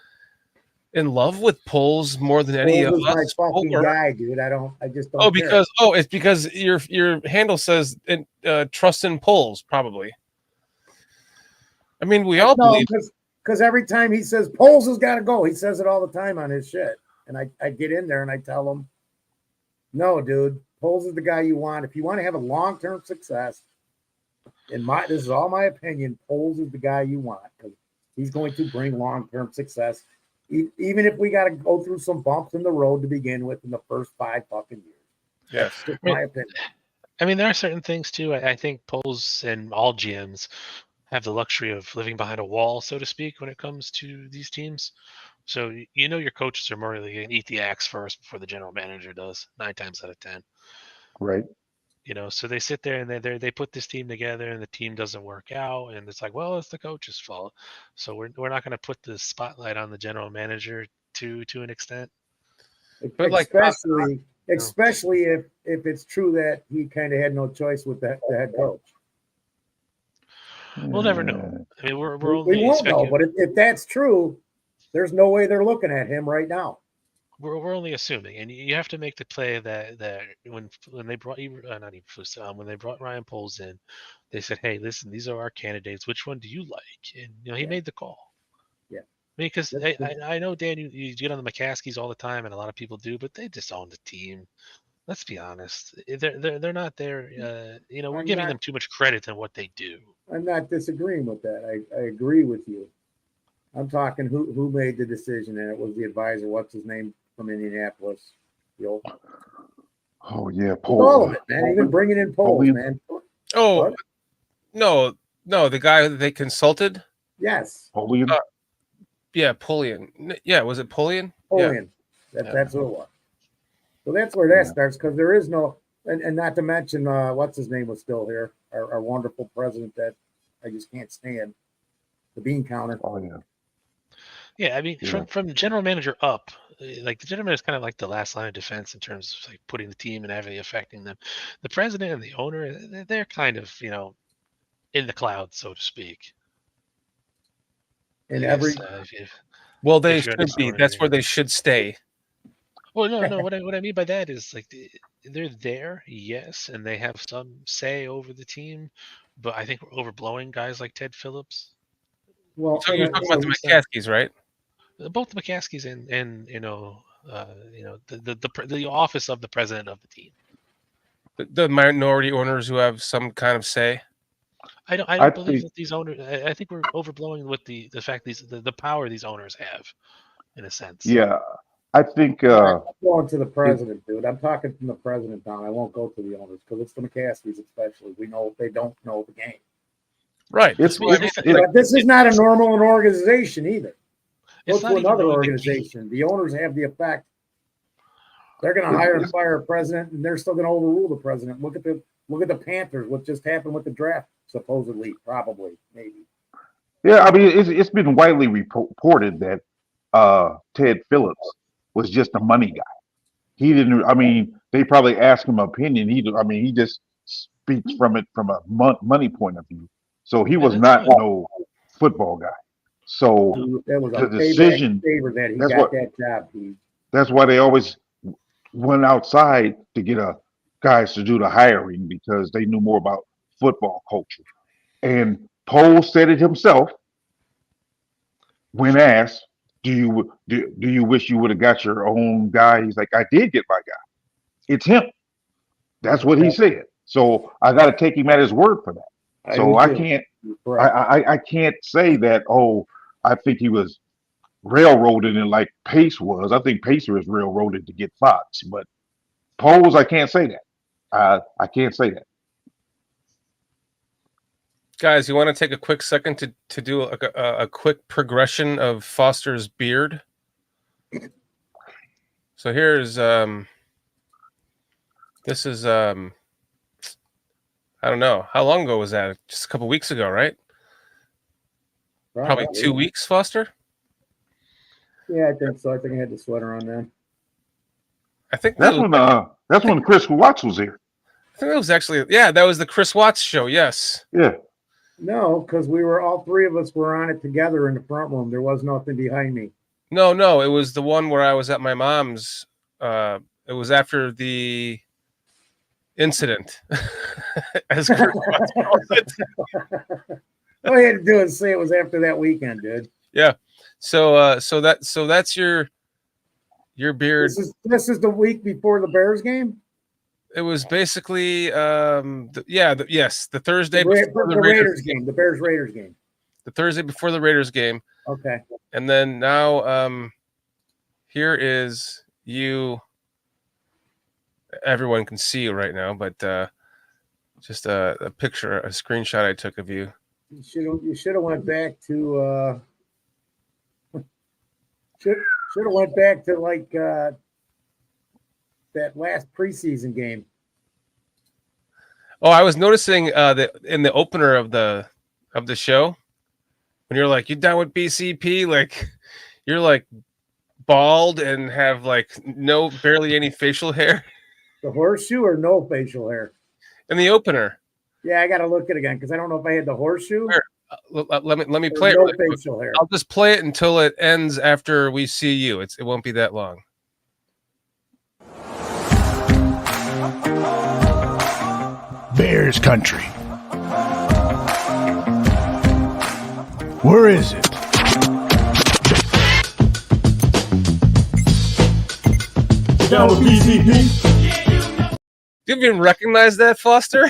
in love with polls more than any of us. My fucking guy, dude. I just don't. It's because your handle says trust in polls, probably. I mean, we all believe because every time he says polls has got to go, he says it all the time on his shit, and I get in there and I tell him, no, dude, Poles is the guy you want. If you want to have a long-term success, this is all my opinion, Poles is the guy you want because he's going to bring long-term success, even if we got to go through some bumps in the road to begin with in the first 5 fucking years. Yeah, that's just my opinion. I mean, there are certain things too. I think Poles and all GMs have the luxury of living behind a wall, so to speak, when it comes to these teams. So your coaches are more likely going to eat the axe first before the general manager does, 9 times out of 10. Right. So they sit there and they put this team together and the team doesn't work out and it's like, well, it's the coach's fault. So we're not going to put the spotlight on the general manager to an extent. But especially if it's true that he kind of had no choice with the head coach. We'll never know. I mean, we won't know. But if that's true, there's no way they're looking at him right now. We're only assuming, and you have to make the play that when they brought when they brought Ryan Poles in, they said, "Hey, listen, these are our candidates. Which one do you like?" And he made the call. Yeah, because I know, Dan, you get on the McCaskies all the time, and a lot of people do, but they just own the team. Let's be honest; they're not there. We're giving them too much credit than what they do. I'm not disagreeing with that. I agree with you. I'm talking who made the decision, and it was the advisor. What's his name from Indianapolis? Oh yeah, all of it, man. Even bringing in Poles, man. Oh, what? No, the guy that they consulted. Yes. Polian. Yeah, Polian. Yeah, was it Polian? Polian. Yeah. That's who it was. So that's where that starts because there is no, and not to mention what's his name was still here, our wonderful president that I just can't stand, the bean counter. Oh yeah. Yeah, I mean, from general manager up, like the general manager is kind of like the last line of defense in terms of like putting the team and heavily affecting them. The president and the owner, they're kind of in the clouds, so to speak. In they should be. That's where they should stay. Well, no. What I mean by that is like they're there, yes, and they have some say over the team, but I think we're overblowing guys like Ted Phillips. Well, so you're talking about the McCaskies, right? Both the McCaskies and the office of the president of the team. The minority owners who have some kind of say. I don't I believe think, that these owners. I think we're overblowing with the fact the power these owners have, in a sense. yeah, I think I'm going to the it, president, dude. I'm talking from the president down. I won't go to the owners because it's the McCaskies, especially. We know they don't know the game. Right. it's That's what I mean. it's Like, But this is not a normal organization either. Go It's to not even another knowing the game. organization. The owners have the effect. They're going to hire and fire a president, and they're still going to overrule the president. Look at the Panthers. What just happened with the draft? Supposedly, probably, maybe. yeah. I mean, it's been widely reported that Ted Phillips was just a money guy. He didn't. I mean, they probably asked him opinion. I mean, he just speaks from a money point of view. So he And was that's not fine. no football guy. So That was a the payback decision. favor that he That's got what. that job. He That's why they always went outside to get guys to do the hiring because they knew more about football culture. And Poe said it himself when asked, "Do you wish you would have got your own guy?" He's like, "I did get my guy. It's him." That's what he said. So I got to take him at his word for that. So I can't, I can't say that. Oh, I think he was railroaded and like Pace was. I think Pacer was railroaded to get Fox, but Poles, I can't say that. I can't say that. guys, you want to take a quick second to do a quick progression of Foster's beard? So here's this is I don't know. How long ago was that? Just a couple weeks ago, right? Probably 2 weeks, Foster? Yeah, I think so. I think I had the sweater on then. I think that's when Chris Watts was here. I think that was actually that was the Chris Watts show. Yes. Yeah. No, because we were all three of us were on it together in the front room. There was nothing behind me. No, it was the one where I was at my mom's. It was after the incident. As Chris Watts calls it. All you had to do is say it was after that weekend, dude. Yeah. So that's your beard. This is the week before the Bears game. It was basically the Thursday before the Raiders game, the Bears Raiders game. The Thursday before the Raiders game. Okay. And then now here is you. Everyone can see you right now, but just a picture, a screenshot I took of you. You should have went back to should have went back to like that last preseason game. Oh, I was noticing that in the opener of the show, when you're like, "You down with BCP?" Like you're like bald and have like barely any facial hair. The horseshoe or no facial hair? In the opener. Yeah, I got to look at it again because I don't know if I had the horseshoe. Here, let me play no it. Really facial hair. I'll just play it until it ends after we see you. It won't be that long. Bears country. Where is it? Down with BCP. Do you even recognize that, Foster?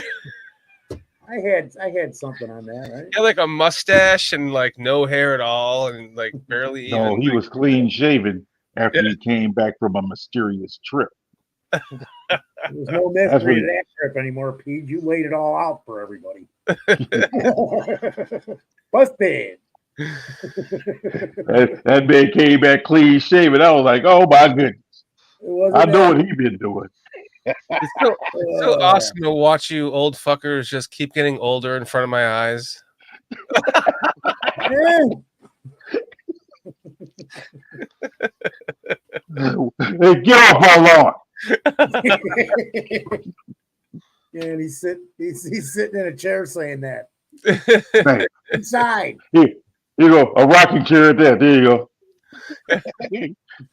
I had something on that, right? He had like a mustache and like no hair at all and like barely No, even. he was clean shaven after he came back from a mysterious trip. There's no mystery to that trip anymore, Pete. You laid it all out for everybody. Busted. that man came back clean shaven. I was like, oh my goodness. I know what he been doing. It's so awesome to watch you old fuckers just keep getting older in front of my eyes. Hey, get off my lawn. And he's sitting in a chair saying that. Man. Inside. Here you go. A rocking chair at that. There you go.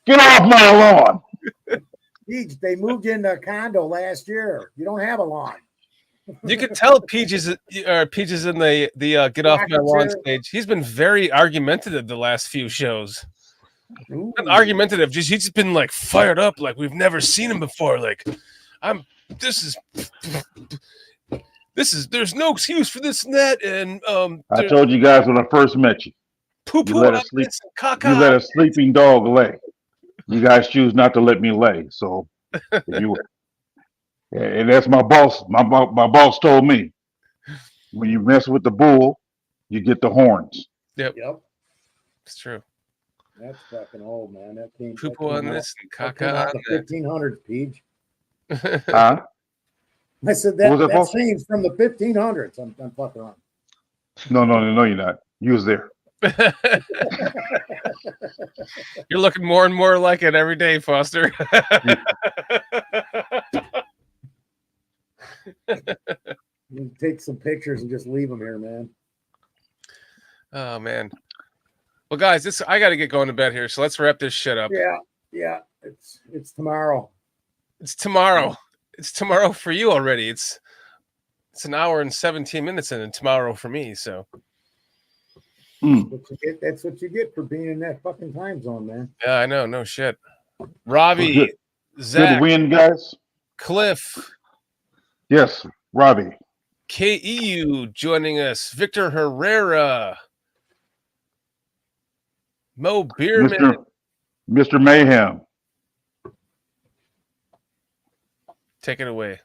Get off my lawn. They moved into a condo last year. You don't have a lawn. You can tell Peaches in the get off my lawn stage. He's been very argumentative the last few shows. Not argumentative, he's just been like fired up, like we've never seen him before. Like, there's no excuse for this and that, and I told you guys when I first met you. poo You poo let on a sleep. this and caca. You let a sleeping dog lay. You guys choose not to let me lay. So if you and that's my boss. My boss told me when you mess with the bull, you get the horns. Yep, It's true. That's fucking old, man. That came. Poo poo on this and That caca came out on in the 1500s, Peach. that. Huh? I said What was that, that boss? saying's from the 1500s. I'm fucking wrong. No, you're not. You was there. You're looking more and more like it every day, Foster. You take some pictures and just leave them here, man. Oh man. Well, guys, I got to get going to bed here, so let's wrap this shit up. Yeah. It's tomorrow. It's tomorrow. It's tomorrow for you already. It's an hour and 17 minutes in, and tomorrow for me. So That's what you get for being in that fucking time zone, man. yeah, I know. No shit. Robbie, Good Zach, win, guys. Cliff, Yes, Robbie. KEU joining us. Victor Herrera, Mo Beerman. Mr. Mayhem. Take it away.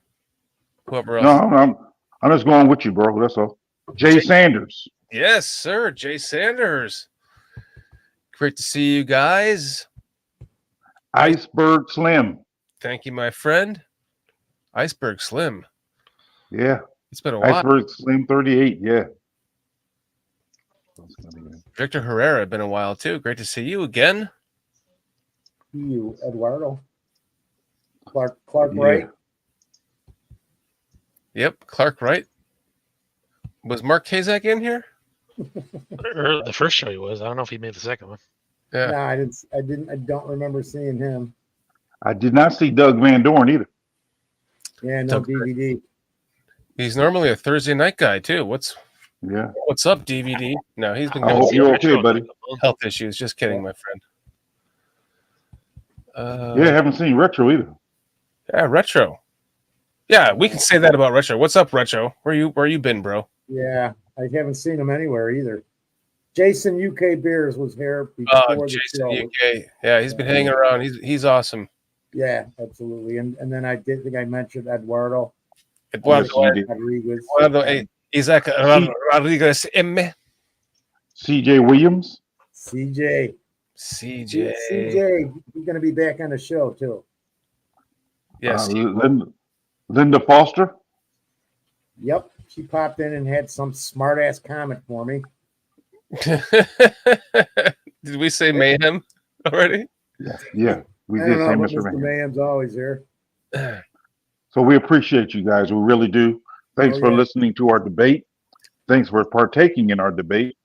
Whoever No, else. I'm just going with you, bro. That's all. Jay Sanders. Yes, sir. Jay Sanders. Great to see you guys. Iceberg Slim. Thank you, my friend. Iceberg Slim. Yeah. It's been a while. Iceberg Slim 38. Yeah. Victor Herrera, been a while too. Great to see you again. You, Eduardo. Clark Wright. Yep, Clark Wright. Was Mark Kazak in here? The first show he was. I don't know if he made the second one. Yeah. No, I don't remember seeing him. I did not see Doug Van Dorn either. Yeah, no DVD. He's normally a Thursday night guy too. What's up, DVD? No, he's been I going hope you're okay, buddy. Health issues. Just kidding, my friend. I haven't seen Retro either. Yeah, Retro. Yeah, we can say that about Retro. What's up, Retro? Where you been, bro? Yeah, I haven't seen him anywhere either. Jason UK Beers was here before the Jason show. UK. Yeah, he's been hanging around. He's awesome. Yeah, absolutely. And then I did think I mentioned Eduardo. Rodriguez. Isaac Rodriguez M. CJ Williams. CJ. He's going to be back on the show too. Yes. Linda Foster. Yep. She popped in and had some smart ass comment for me. Did we say mayhem already? Yeah. We did say Mr. Mayhem's always here. So we appreciate you guys. We really do. Thanks for listening to our debate. Thanks for partaking in our debate.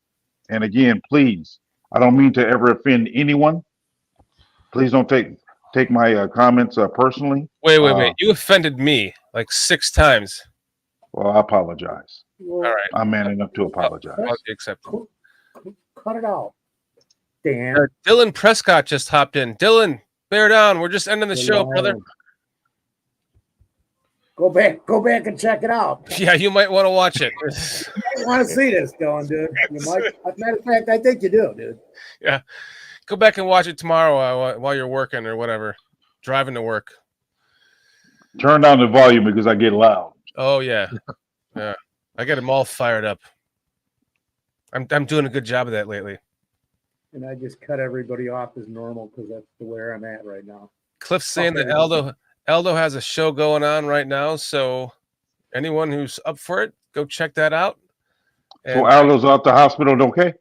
And again, please, I don't mean to ever offend anyone. Please don't take my comments personally. Wait. You offended me like 6 times. Well, I apologize. All right. I'm man enough to apologize. I'll be acceptable. Cut it out. Dan. Dylan Prescott just hopped in. Dylan, bear down. We're just ending the show, brother. Go back and check it out. Yeah, you might want to watch it. You want to see this, Dylan, dude? You might. As a matter of fact, I think you do, dude. Yeah, go back and watch it tomorrow while you're working or whatever, driving to work. Turn down the volume because I get loud. Oh yeah. I got them all fired up. I'm doing a good job of that lately. And I just cut everybody off as normal because that's the where I'm at right now. Cliff's saying that Aldo has a show going on right now, so anyone who's up for it, go check that out. And so Aldo's out the hospital, okay?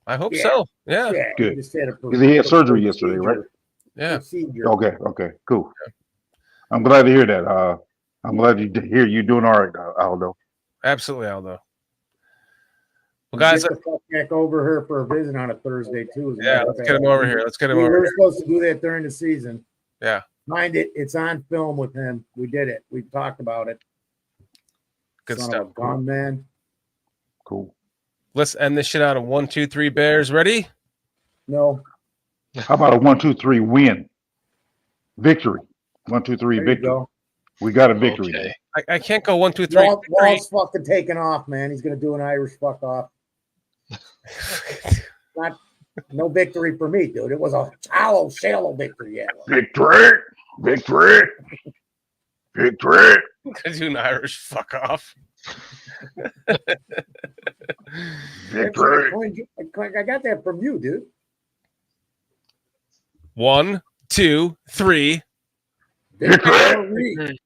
I hope so. Yeah. Good. Because he had surgery yesterday, right? Yeah. Okay. Cool. Yeah. I'm glad to hear that. I'm glad to hear you doing all right, Aldo. Absolutely, Aldo. Well, guys, get the fuck back over here for a visit on a Thursday too. Yeah, let's get him over here. We were supposed to do that during the season. Yeah. Mind it, it's on film with him. We did it. We talked about it. Good Son stuff. of a gun, man. Cool. Let's end this shit out of 1, 2, 3 Bears. Ready? No. How about a 1, 2, 3 win? Victory. 1, 2, 3 There victory. you go. We got a victory. Okay. I can't go 1, 2, 3. Wall's fucking taking off, man. He's gonna do an Irish fuck off. No victory for me, dude. It was a shallow victory. Yeah. Victory. Victory. Victory. Gonna do an Irish fuck off. Victory. I got that from you, dude. 1, 2, 3. Victory.